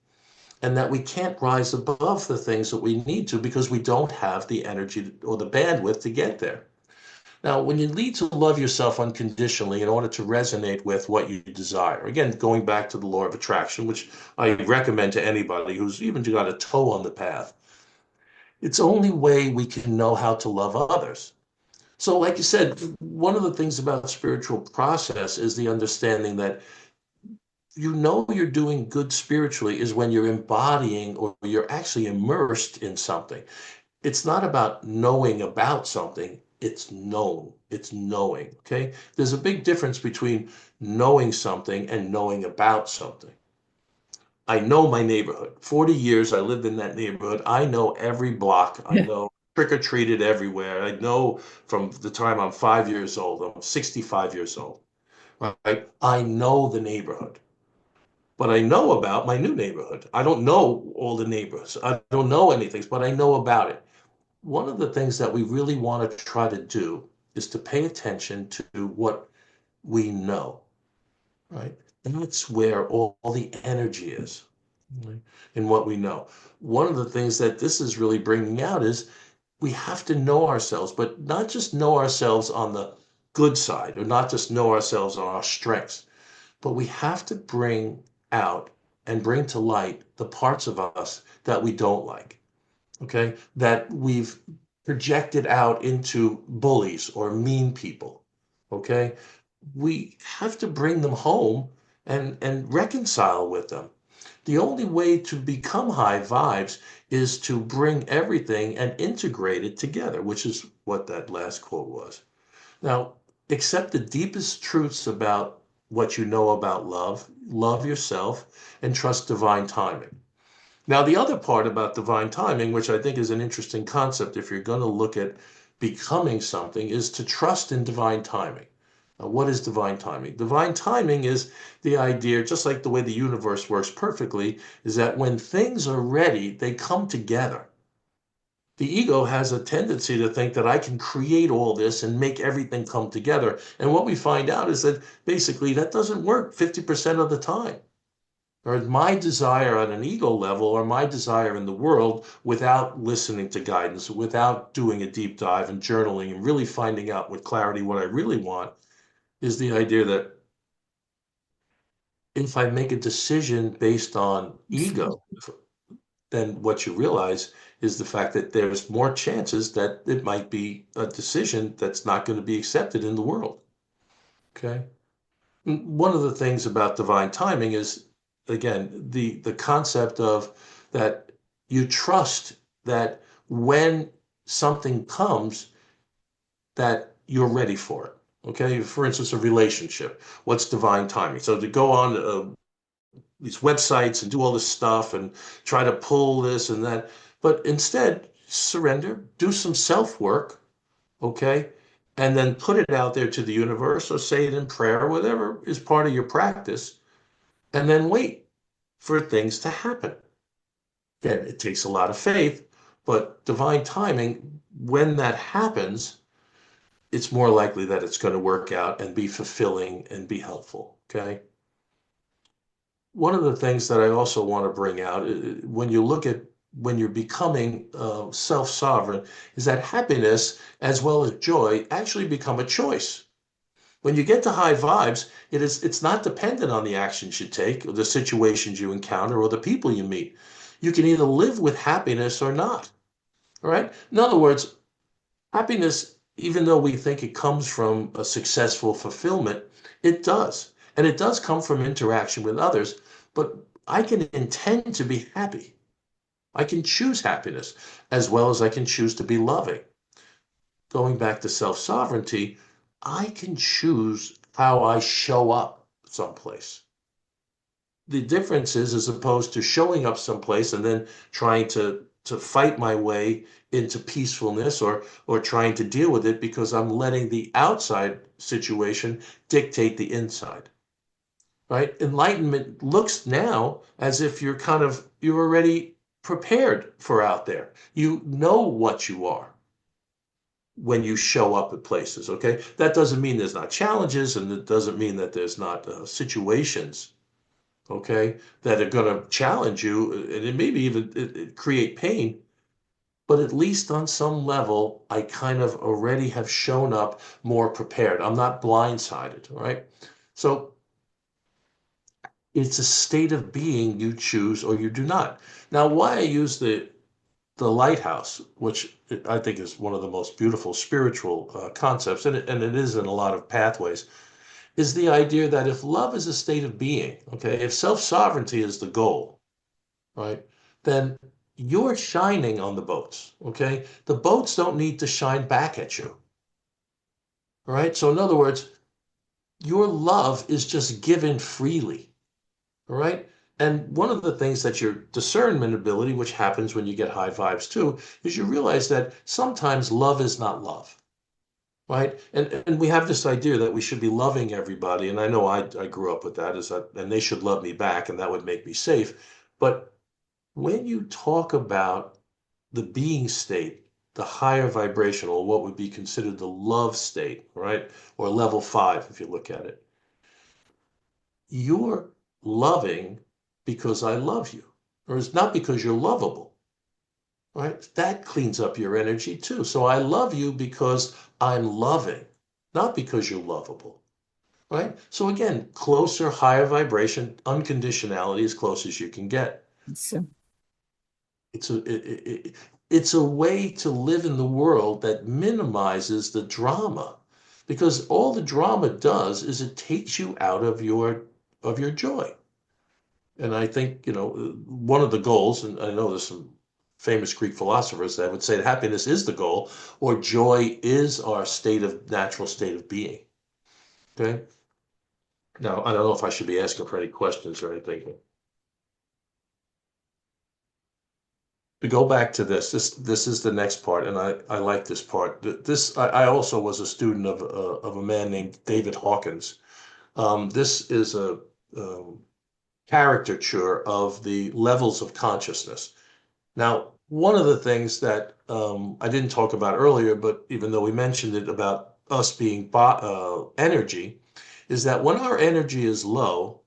and that we can't rise above the things that we need to because we don't have the energy or the bandwidth to get there. Now, when you need to love yourself unconditionally in order to resonate with what you desire, again, going back to the law of attraction, which I recommend to anybody who's even got a toe on the path, it's the only way we can know how to love others. So, like you said, one of the things about spiritual process is the understanding that you know you're doing good spiritually is when you're embodying or you're actually immersed in something. It's not about knowing about something, it's known, it's knowing, okay? There's a big difference between knowing something and knowing about something. I know my neighborhood. 40 years I lived in that neighborhood. I know every block. I know trick or treated everywhere. I know from the time I'm 5 years old, I'm 65 years old, right? I know the neighborhood. But I know about my new neighborhood. I don't know all the neighbors. I don't know anything, but I know about it. One of the things that we really want to try to do is to pay attention to what we know, right? And that's where all the energy is, right? In what we know. One of the things that this is really bringing out is we have to know ourselves, but not just know ourselves on the good side or not just know ourselves on our strengths, but we have to bring out and bring to light the parts of us that we don't like, okay? That we've projected out into bullies or mean people, okay? We have to bring them home and reconcile with them. The only way to become high vibes is to bring everything and integrate it together, which is what that last quote was. Now, accept the deepest truths about what you know about love, love yourself, and trust divine timing. Now, the other part about divine timing, which I think is an interesting concept if you're going to look at becoming something, is to trust in divine timing. Now, what is divine timing? Divine timing is the idea, just like the way the universe works perfectly, is that when things are ready, they come together. The ego has a tendency to think that I can create all this and make everything come together. And what we find out is that basically that doesn't work 50% of the time. Or my desire on an ego level or my desire in the world without listening to guidance, without doing a deep dive and journaling and really finding out with clarity what I really want is the idea that if I make a decision based on ego, then what you realize is the fact that there's more chances that it might be a decision that's not going to be accepted in the world. Okay. One of the things about divine timing is, again, the concept of that you trust that when something comes, that you're ready for it. Okay, for instance, a relationship. What's divine timing? So to go on these websites and do all this stuff and try to pull this and that, but instead surrender, do some self work, okay, and then put it out there to the universe or say it in prayer, whatever is part of your practice, and then wait for things to happen. Again, it takes a lot of faith, but divine timing, when that happens, it's more likely that it's going to work out and be fulfilling and be helpful. Okay. One of the things that I also want to bring out when you look at when you're becoming self-sovereign is that happiness as well as joy actually become a choice. When you get to high vibes, it's not dependent on the actions you take or the situations you encounter or the people you meet. You can either live with happiness or not. All right. In other words, happiness, even though we think it comes from a successful fulfillment, it does. And it does come from interaction with others, but I can intend to be happy. I can choose happiness as well as I can choose to be loving. Going back to self-sovereignty, I can choose how I show up someplace. The difference is, as opposed to showing up someplace and then trying to fight my way into peacefulness or trying to deal with it because I'm letting the outside situation dictate the inside. Right? Enlightenment looks now as if you're already prepared for out there. You know what you are when you show up at places. Okay, that doesn't mean there's not challenges, and it doesn't mean that there's not situations, okay, that are going to challenge you, and it maybe even create pain. But at least on some level, I kind of already have shown up more prepared. I'm not blindsided, right? So it's a state of being you choose or you do not. Now, why I use the lighthouse, which I think is one of the most beautiful spiritual concepts, and it is in a lot of pathways, is the idea that if love is a state of being, okay, if self-sovereignty is the goal, right, then you're shining on the boats, okay? The boats don't need to shine back at you, all right? So in other words, your love is just given freely, all right? And one of the things that your discernment ability, which happens when you get high vibes too, is you realize that sometimes love is not love, right? And we have this idea that we should be loving everybody. And I know I grew up with that, and they should love me back, and that would make me safe. But when you talk about the being state, the higher vibrational, what would be considered the love state, right? Or level 5, if you look at it, you're loving because I love you, or it's not because you're lovable, right? That cleans up your energy too. So I love you because I'm loving, not because you're lovable, right? So again, closer, higher vibration, unconditionality as close as you can get. So, It's a way to live in the world that minimizes the drama, because all the drama does is it takes you out of your joy. And I think, one of the goals, and I know there's some famous Greek philosophers that would say that happiness is the goal, or joy is our natural state of being. Okay. Now, I don't know if I should be asking for any questions or anything. To go back to this is the next part, and I like this part. I also was a student of a man named David Hawkins. This is a caricature of the levels of consciousness. Now, one of the things that I didn't talk about earlier, but even though we mentioned it about us being energy, is that when our energy is low,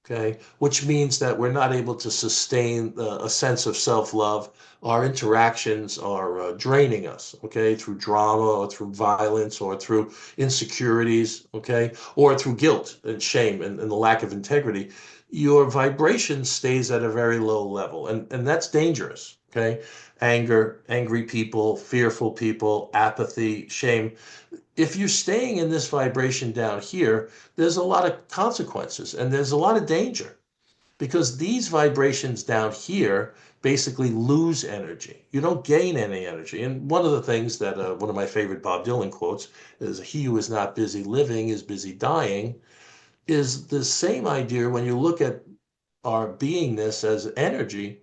okay, which means that we're not able to sustain a sense of self-love, our interactions are draining us, okay, through drama or through violence or through insecurities, okay, or through guilt and shame and the lack of integrity, your vibration stays at a very low level, and that's dangerous, okay? Anger, angry people, fearful people, apathy, shame. If you're staying in this vibration down here, there's a lot of consequences and there's a lot of danger, because these vibrations down here basically lose energy. You don't gain any energy. And one of the things that one of my favorite Bob Dylan quotes is, "He who is not busy living is busy dying," is the same idea when you look at our beingness as energy,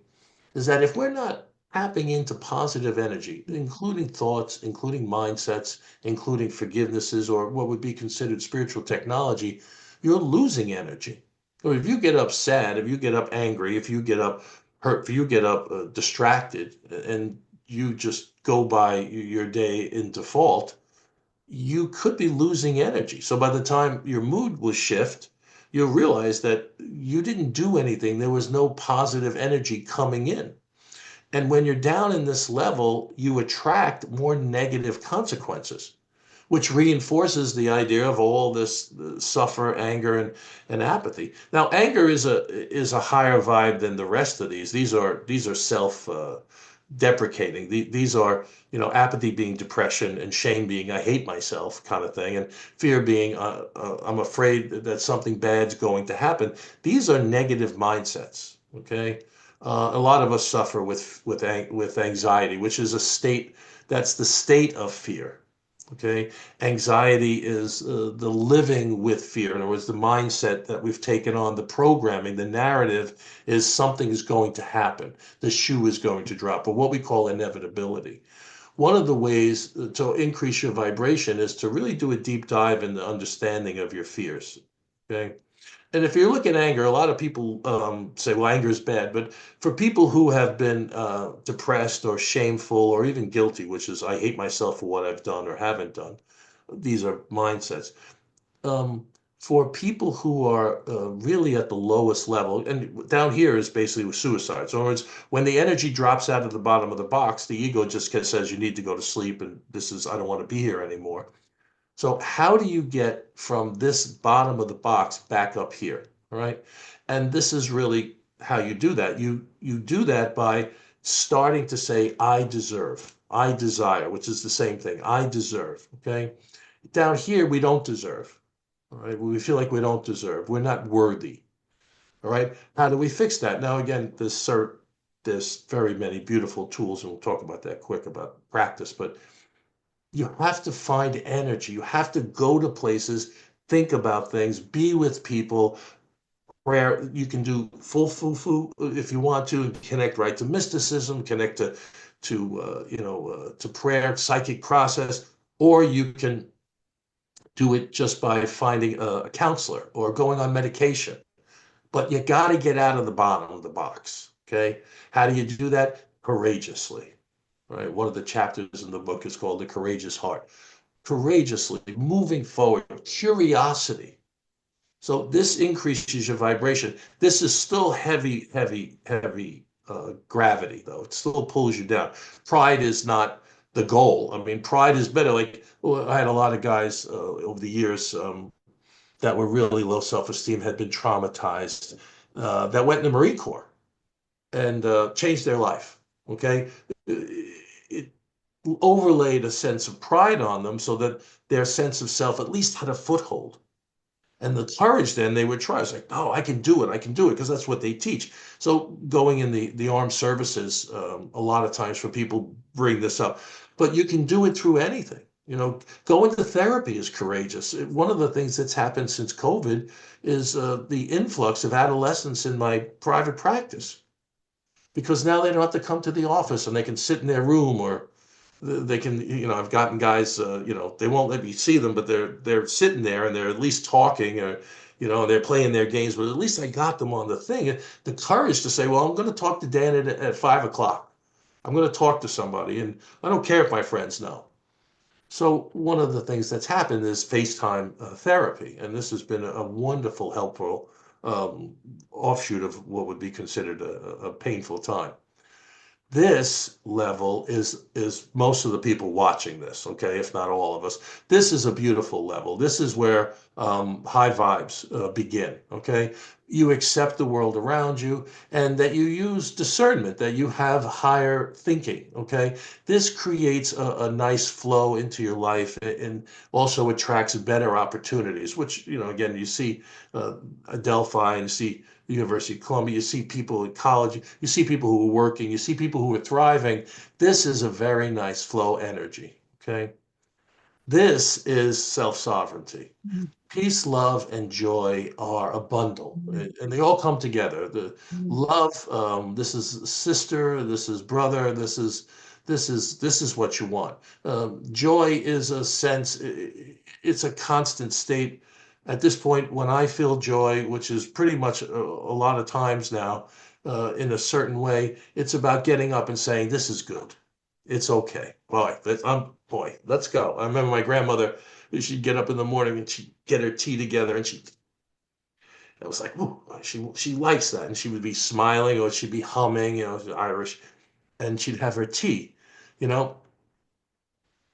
is that if we're not tapping into positive energy, including thoughts, including mindsets, including forgivenesses, or what would be considered spiritual technology, you're losing energy. Or if you get up sad, if you get up angry, if you get up hurt, if you get up distracted, and you just go by your day in default, you could be losing energy. So by the time your mood will shift, you'll realize that you didn't do anything. There was no positive energy coming in. And when you're down in this level, you attract more negative consequences, which reinforces the idea of all this suffer, anger, and apathy. Now, anger is a higher vibe than the rest of these. These are self deprecating. These are, apathy being depression, and shame being I hate myself kind of thing, and fear being I'm afraid that something bad's going to happen. These are negative mindsets. Okay. A lot of us suffer with anxiety, which is a state, that's the state of fear. Okay, anxiety is the living with fear. In other words, the mindset that we've taken on, the programming, the narrative is something is going to happen, the shoe is going to drop, or what we call inevitability. One of the ways to increase your vibration is to really do a deep dive in the understanding of your fears. Okay. And if you look at anger, a lot of people say, well, anger is bad. But for people who have been depressed or shameful or even guilty, which is I hate myself for what I've done or haven't done, these are mindsets. For people who are really at the lowest level, and down here is basically with suicide. So in other words, when the energy drops out of the bottom of the box, the ego just says you need to go to sleep, and I don't want to be here anymore. So how do you get from this bottom of the box back up here? All right. And this is really how you do that. You do that by starting to say, I deserve, I desire, which is the same thing. I deserve. Okay. Down here, we don't deserve. All right. We feel like we don't deserve. We're not worthy. All right. How do we fix that? Now, again, there's very many beautiful tools, and we'll talk about that quick about practice, but you have to find energy. You have to go to places, think about things, be with people. Prayer, you can do full foo if you want to, connect right to mysticism, connect to prayer, psychic process, or you can do it just by finding a counselor or going on medication. But you got to get out of the bottom of the box. Okay. How do you do that? Courageously. Right? One of the chapters in the book is called The Courageous Heart. Courageously moving forward, curiosity. So this increases your vibration. This is still heavy gravity, though. It still pulls you down. Pride is not the goal. I mean, pride is better. Like, I had a lot of guys over the years that were really low self-esteem, had been traumatized, that went in the Marine Corps and changed their life. Okay. It overlaid a sense of pride on them so that their sense of self at least had a foothold. And the courage then they would try. It's like, oh, I can do it, because that's what they teach. So going in the armed services, a lot of times for people bring this up, but you can do it through anything. Going to therapy is courageous. One of the things that's happened since COVID is the influx of adolescents in my private practice, because now they don't have to come to the office and they can sit in their room, or they can, I've gotten guys, they won't let me see them, but they're sitting there and they're at least talking, or, they're playing their games, but at least I got them on the thing. The courage to say, well, I'm going to talk to Dan at 5 o'clock. I'm going to talk to somebody, and I don't care if my friends know. So one of the things that's happened is FaceTime therapy, and this has been a wonderful, helpful offshoot of what would be considered a painful time. This level is most of the people watching this, okay, if not all of us. This is a beautiful level. This is where high vibes begin, okay? You accept the world around you, and that you use discernment, that you have higher thinking, okay? This creates a nice flow into your life, and also attracts better opportunities, which, again, you see Adelphi, and you see University of Columbia, you see people at college, you see people who are working, you see people who are thriving. This is a very nice flow energy, okay? This is self-sovereignty. Peace, love, and joy are a bundle, and they all come together. The love, this is sister, this is brother, this is what you want. Joy is a sense, it's a constant state. At this point, when I feel joy, which is pretty much a lot of times now, in a certain way, it's about getting up and saying, "This is good. It's okay. Boy, let's go." I remember my grandmother, she'd get up in the morning and she'd get her tea together and I was like, "Ooh," she likes that. And she would be smiling or she'd be humming, she's Irish, and she'd have her tea. You know,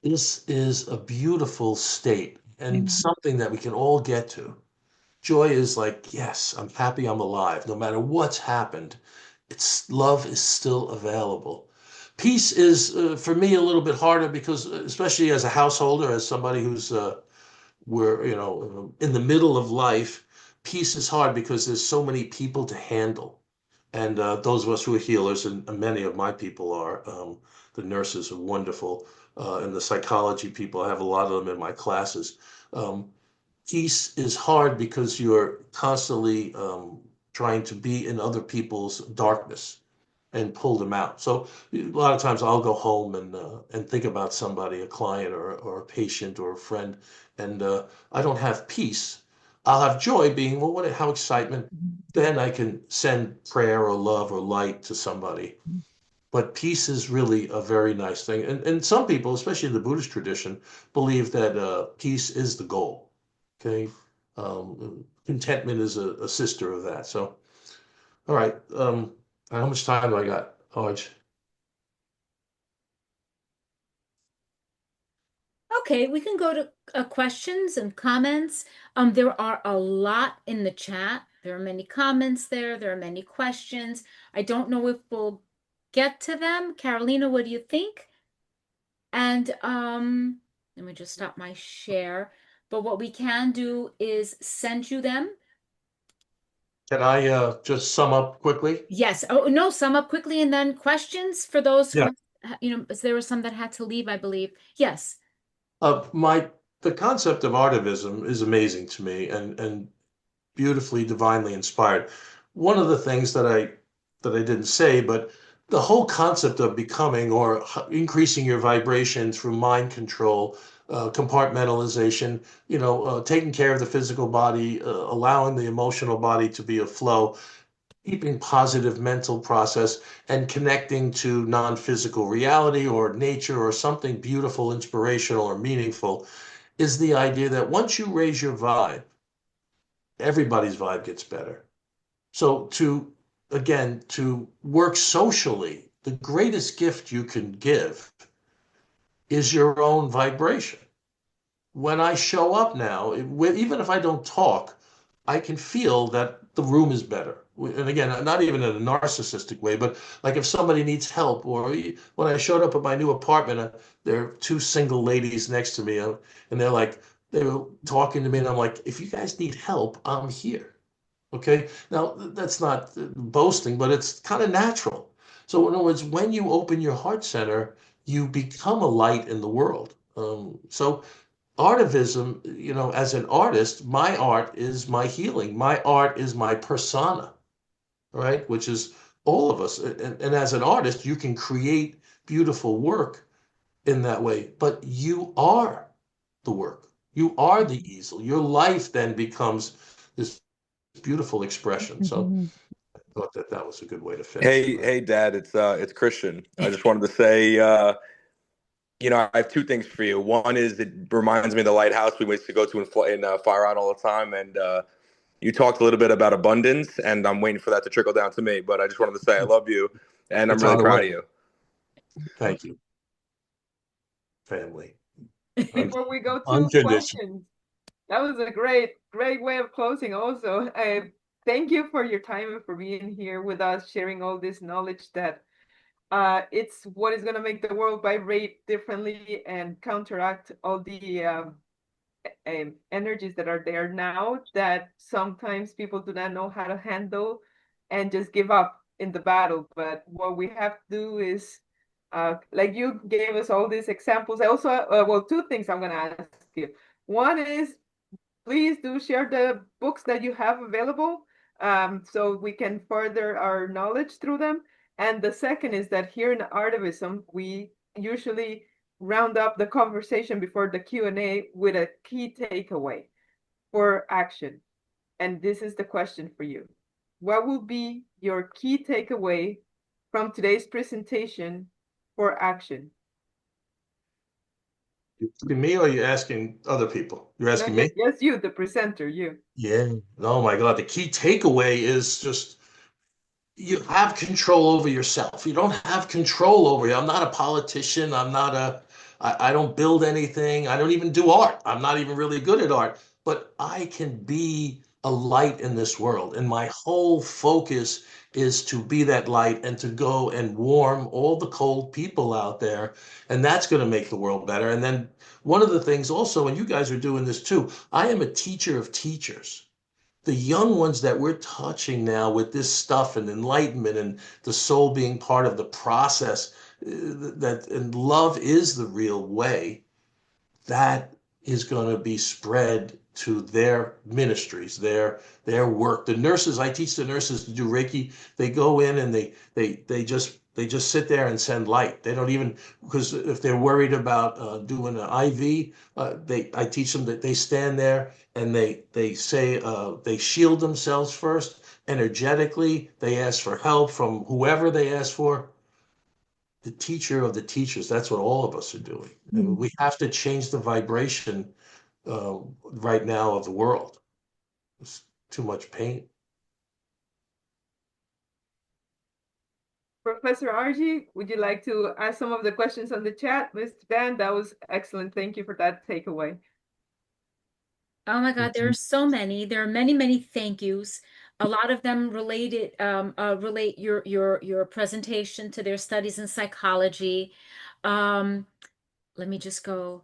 this is a beautiful state and something that we can all get to. Joy is like, yes, I'm happy I'm alive. No matter what's happened, love is still available. Peace is, for me, a little bit harder because, especially as a householder, as somebody who's we're in the middle of life, peace is hard because there's so many people to handle. And those of us who are healers, and many of my people are, the nurses are wonderful, and the psychology people, I have a lot of them in my classes. Peace is hard because you're constantly trying to be in other people's darkness and pull them out. So a lot of times I'll go home and think about somebody, a client or a patient or a friend, and I don't have peace. I'll have joy being, well, how excitement. Then I can send prayer or love or light to somebody. But peace is really a very nice thing. And some people, especially in the Buddhist tradition, believe that peace is the goal. Okay. Contentment is a sister of that. So, all right. How much time do I got, Hodge? Okay, we can go to questions and comments. There are a lot in the chat. There are many comments there. There are many questions. I don't know if we'll get to them. Carolina, what do you think? And let me just stop my share. But what we can do is send you them. Can I just sum up quickly? Yes. Oh, no, sum up quickly and then questions for those Yeah. who, there were some that had to leave, I believe. Yes. The concept of artivism is amazing to me and beautifully, divinely inspired. One of the things that I didn't say, but the whole concept of becoming or increasing your vibration through mind control, compartmentalization, taking care of the physical body, allowing the emotional body to be a flow, keeping positive mental process and connecting to non-physical reality or nature or something beautiful, inspirational, or meaningful is the idea that once you raise your vibe, everybody's vibe gets better. So to work socially, the greatest gift you can give is your own vibration. When I show up now, even if I don't talk, I can feel that the room is better. And again, not even in a narcissistic way, but like if somebody needs help, or when I showed up at my new apartment, there are two single ladies next to me, and they were talking to me, and I'm like, if you guys need help, I'm here. Okay. Now, that's not boasting, but it's kind of natural. So, in other words, when you open your heart center, you become a light in the world. So, artivism, as an artist, my art is my healing. My art is my persona, right? Which is all of us. And as an artist, you can create beautiful work in that way, but you are the work. You are the easel. Your life then becomes this beautiful expression. So I thought that was a good way to finish Hey, tonight. hey, Dad, it's Christian. I just wanted to say, I have two things for you. One is it reminds me of the lighthouse we used to go to in Fire Island all the time, and you talked a little bit about abundance, and I'm waiting for that to trickle down to me. But I just wanted to say I love you, and I'm It's really on the proud of way. you. Thank you, family. Before we go to Unconditional. questions, that was a great, great way of closing also. Thank you for your time and for being here with us, sharing all this knowledge that it's what is going to make the world vibrate differently and counteract all the energies that are there now that sometimes people do not know how to handle and just give up in the battle. But what we have to do is, like you gave us all these examples. I also, well, two things I'm going to ask you. One is, please do share the books that you have available, so we can further our knowledge through them. And the second is that here in Artivism, we usually round up the conversation before the Q&A with a key takeaway for action. And this is the question for you. What will be your key takeaway from today's presentation for action? You asking me or are you asking other people? You're asking me? Yes, you, the presenter, you. Yeah. Oh my God. The key takeaway is just you have control over yourself. You don't have control over you. I'm not a politician. I don't build anything. I don't even do art. I'm not even really good at art, but I can be a light in this world. And my whole focus is to be that light and to go and warm all the cold people out there. And that's going to make the world better. And then one of the things also, and you guys are doing this too, I am a teacher of teachers. The young ones that we're touching now with this stuff and enlightenment and the soul being part of the process, that and love is the real way, that is going to be spread to their ministries, their work. The nurses, I teach the nurses to do Reiki. They go in and they just sit there and send light. They don't even, because if they're worried about doing an IV, I teach them that they stand there and they say they shield themselves first energetically. They ask for help from whoever they ask for. The teacher of the teachers. That's what all of us are doing. And we have to change the vibration right now of the world. It's too much pain. Professor Argy, would you like to ask some of the questions on the chat? Mr. Dan, that was excellent. Thank you for that takeaway. Oh my God, there are so many. There are many, many thank yous. A lot of them relate your presentation to their studies in psychology. Let me just go.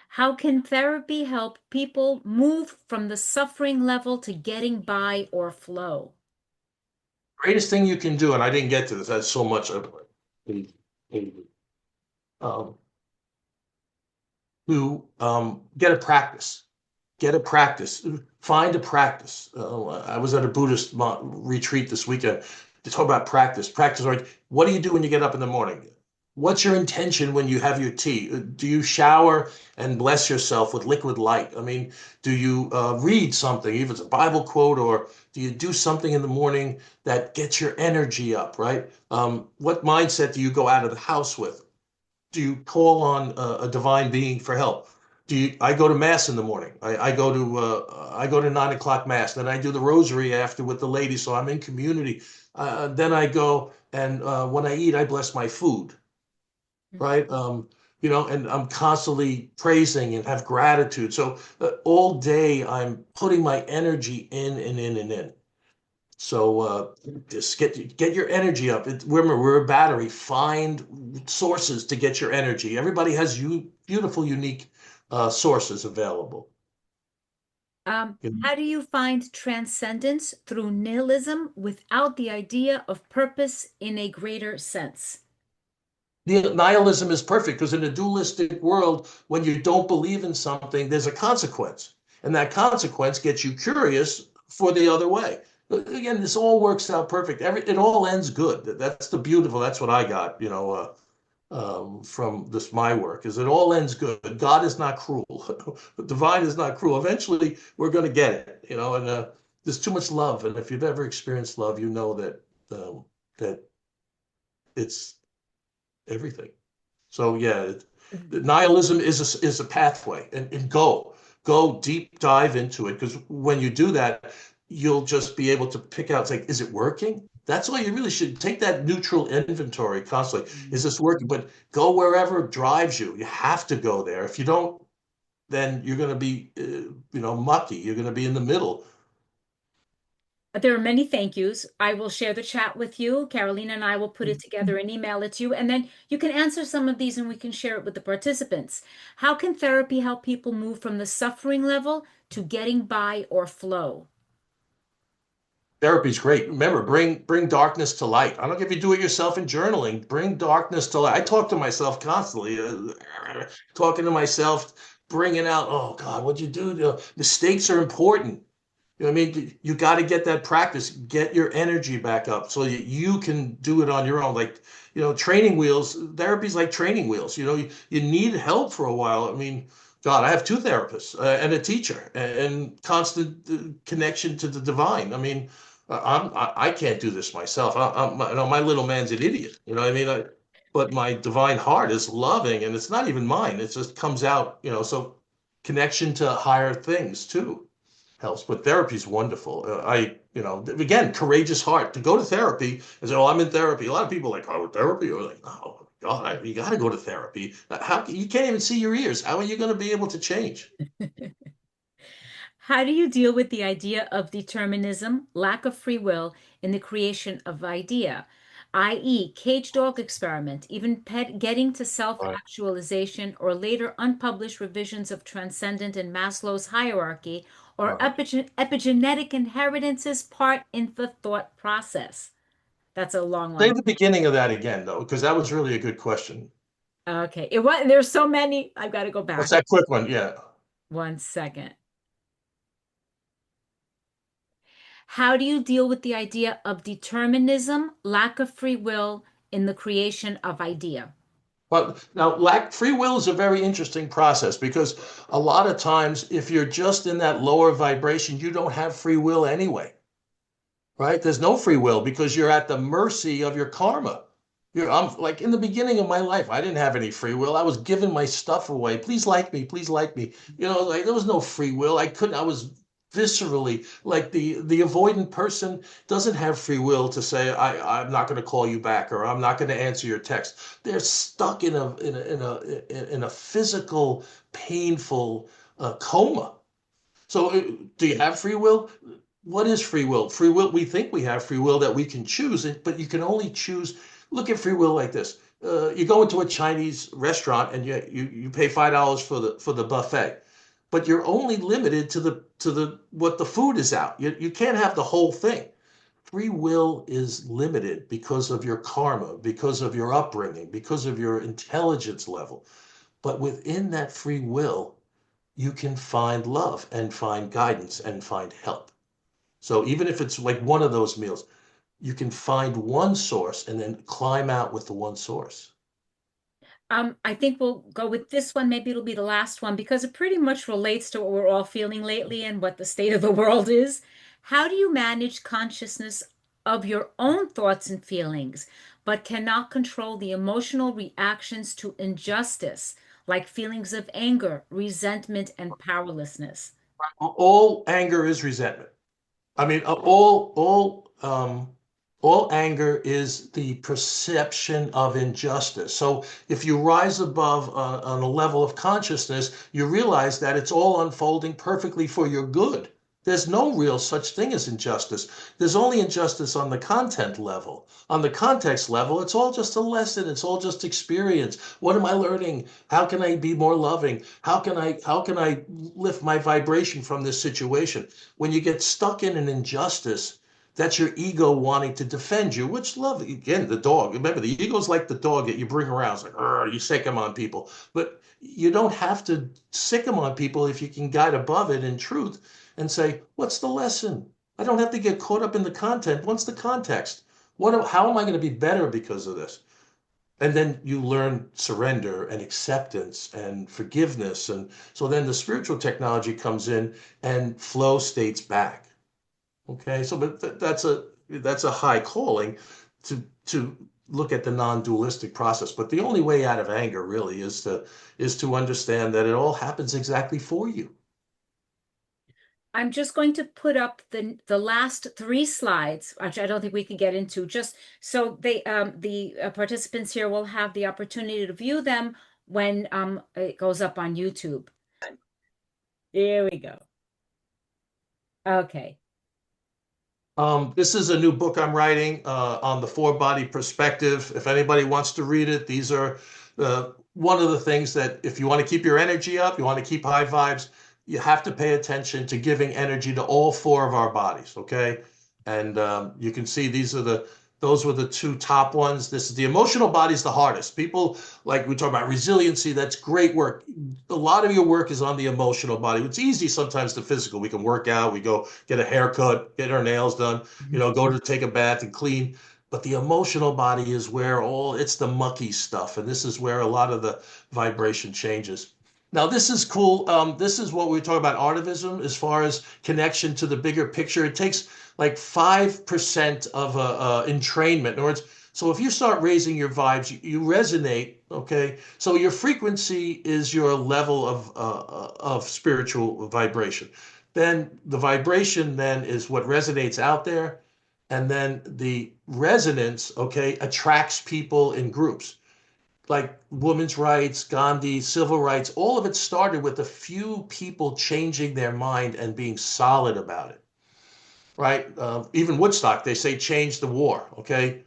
How can therapy help people move from the suffering level to getting by or flow? Greatest thing you can do, and I didn't get to this. I had so much of um, to get a practice. Get a practice. Find a practice. I was at a Buddhist retreat this weekend to talk about practice. Practice, like, what do you do when you get up in the morning? What's your intention when you have your tea? Do you shower and bless yourself with liquid light? I mean, do you read something, even if it's a Bible quote, or do you do something in the morning that gets your energy up, right? What mindset do you go out of the house with? Do you call on a divine being for help? I go to mass in the morning. I go to 9 o'clock mass. Then I do the rosary after with the ladies, so I'm in community. Then I go and when I eat, I bless my food, right? And I'm constantly praising and have gratitude. So all day I'm putting my energy in and in and in. So just get your energy up. Remember, we're a battery. Find sources to get your energy. Everybody has beautiful, unique sources available. How do you find transcendence through nihilism without the idea of purpose in a greater sense? The nihilism is perfect because in a dualistic world, when you don't believe in something, there's a consequence. And that consequence gets you curious for the other way. Again, this all works out perfect. It all ends good. That's the beautiful. That's what I got, from my work, is it all ends good. God is not cruel. Divine is not cruel. Eventually, we're going to get it, and there's too much love. And if you've ever experienced love, you know that it's everything. So yeah, nihilism is a pathway, and go deep dive into it, because when you do that, you'll just be able to pick out, like, is it working? That's why you really should take that neutral inventory constantly. Is this working? But go wherever drives you. You have to go there. If you don't, then you're going to be, mucky. You're going to be in the middle. There are many thank yous. I will share the chat with you. Carolina and I will put it together and email it to you. And then you can answer some of these and we can share it with the participants. How can therapy help people move from the suffering level to getting by or flow? Therapy's great. Remember, bring darkness to light. I don't care if you do it yourself in journaling. Bring darkness to light. I talk to myself constantly, talking to myself, bringing out, oh God, what'd you do? Mistakes are important. You know what I mean? You got to get that practice, get your energy back up so that you can do it on your own. Like, training wheels, therapy's like training wheels. You need help for a while. I mean, God, I have two therapists and a teacher and constant connection to the divine. I mean, I can't do this myself. My little man's an idiot. You know what I mean? But my divine heart is loving, and it's not even mine. It just comes out. So connection to higher things too helps. But therapy is wonderful. Again, courageous heart to go to therapy and say, "Oh, I'm in therapy." A lot of people are like, "Oh, therapy?" Or like, "Oh, God, you got to go to therapy." How you can't even see your ears? How are you going to be able to change? How do you deal with the idea of determinism, lack of free will in the creation of idea, i.e., cage dog experiment, even getting to Right. self-actualization, or later unpublished revisions of Transcendent and Maslow's hierarchy, or Uh, epigenetic inheritances part in the thought process? That's a long Say one. the beginning of that again, though, because that was really a good question. Okay. There's so many. I've got to go What's back. that quick one? Yeah. 1 second. How do you deal with the idea of determinism, lack of free will in the creation of idea? Well, now, free will is a very interesting process because a lot of times, if you're just in that lower vibration, you don't have free will anyway, right? There's no free will because you're at the mercy of your karma. I'm like in the beginning of my life, I didn't have any free will. I was giving my stuff away. Please like me, please like me. Like there was no free will. I couldn't. I was viscerally like the avoidant person doesn't have free will to say I'm not going to call you back or I'm not going to answer your text. They're stuck in a physical, painful coma. So, do you have free will? What is free will? Free will, we think we have free will that we can choose it, but you can only choose. Look at free will like this. You go into a Chinese restaurant and you pay $5 for the buffet, but you're only limited to the what the food is out. You can't have the whole thing. Free will is limited because of your karma, because of your upbringing, because of your intelligence level. But within that free will, you can find love and find guidance and find help. So even if it's like one of those meals, you can find one source and then climb out with the one source. I think we'll go with this one. Maybe it'll be the last one because it pretty much relates to what we're all feeling lately and what the state of the world is. How do you manage consciousness of your own thoughts and feelings, but cannot control the emotional reactions to injustice, like feelings of anger, resentment, and powerlessness? All anger is resentment. I mean, all anger is the perception of injustice. So if you rise above on a level of consciousness, you realize that it's all unfolding perfectly for your good. There's no real such thing as injustice. There's only injustice on the content level. On the context level, it's all just a lesson. It's all just experience. What am I learning? How can I be more loving? How can I lift my vibration from this situation? When you get stuck in an injustice, that's your ego wanting to defend you, which love, again, the dog. Remember, the ego's like the dog that you bring around. It's like, you sick him on people. But you don't have to sick him on people if you can guide above it in truth and say, what's the lesson? I don't have to get caught up in the content. What's the context? How am I going to be better because of this? And then you learn surrender and acceptance and forgiveness. And so then the spiritual technology comes in and flow states back. Okay, so but that's a high calling to look at the non-dualistic process. But the only way out of anger really is to understand that it all happens exactly for you. I'm just going to put up the last three slides, which I don't think we can get into, just so the participants here will have the opportunity to view them when it goes up on YouTube. Here we go. Okay. This is a new book I'm writing on the four-body perspective. If anybody wants to read it, these are one of the things that if you want to keep your energy up, you want to keep high vibes, you have to pay attention to giving energy to all four of our bodies, okay? And you can see those were the two top ones. This is the emotional body is the hardest. People, like we talk about resiliency, that's great work. A lot of your work is on the emotional body. It's easy sometimes the physical. We can work out, we go get a haircut, get our nails done, go to take a bath and clean. But the emotional body is where it's the mucky stuff. And this is where a lot of the vibration changes. Now, this is cool. This is what we talk about ARTIVISM as far as connection to the bigger picture. It takes like 5% of entrainment. In other words, so if you start raising your vibes, you resonate, okay? So your frequency is your level of spiritual vibration. Then the vibration then is what resonates out there. And then the resonance, okay, attracts people in groups like women's rights, Gandhi, civil rights, all of it started with a few people changing their mind and being solid about it, right? Even Woodstock, they say change the war, okay?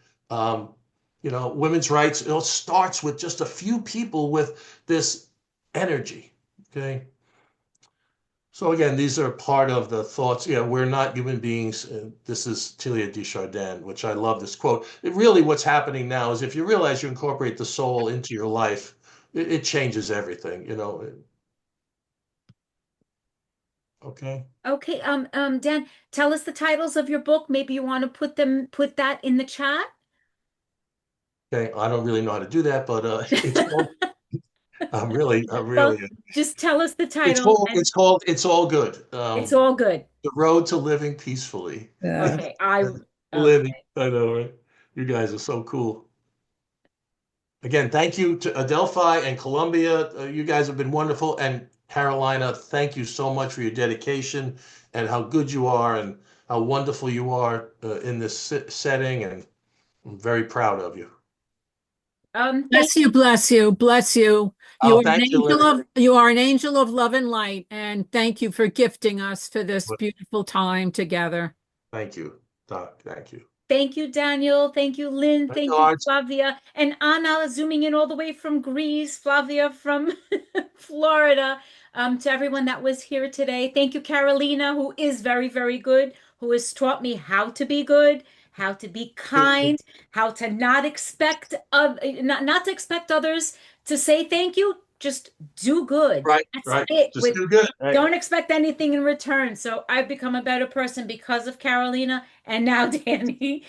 Women's rights, it all starts with just a few people with this energy, okay? So again, these are part of the thoughts. We're not human beings. This is Teilhard de Chardin, which I love this quote. Really what's happening now is if you realize you incorporate the soul into your life, it changes everything, Okay. Okay, Dan, tell us the titles of your book. Maybe you want to put that in the chat. Okay, I don't really know how to do that, but it's called, I'm really, Well, just tell us the title. It's called It's All Good. It's All Good. The Road to Living Peacefully. Okay, Living, I know, right? You guys are so cool. Again, thank you to Adelphi and Columbia. You guys have been wonderful. And Carolina, thank you so much for your dedication and how good you are and how wonderful you are in this setting. And I'm very proud of you. Bless you, bless you, bless you. Oh, thank you, you are an angel of love and light, and thank you for gifting us for this beautiful time together. Thank you, Doc. Thank you. Thank you, Daniel. Thank you, Lynn. Thank you, Flavia. And Anna, zooming in all the way from Greece, Flavia from Florida. To everyone that was here today. Thank you, Carolina, who is very, very good, who has taught me how to be good, how to be kind, how to not expect not to expect others to say thank you. Just do good. Right, That's right. it. Just do good. Right. Don't expect anything in return. So I've become a better person because of Carolina and now Danny.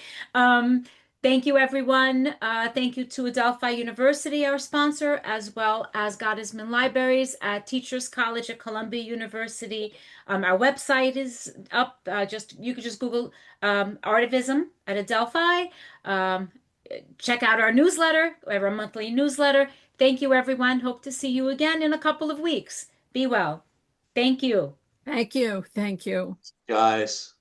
Thank you, everyone. Thank you to Adelphi University, our sponsor, as well as Gottesman Libraries at Teachers College at Columbia University. Our website is up. You could just Google ARTIVISM at Adelphi. Check out our newsletter. We have our monthly newsletter. Thank you, everyone. Hope to see you again in a couple of weeks. Be well. Thank you. Thank you. Thank you. Guys.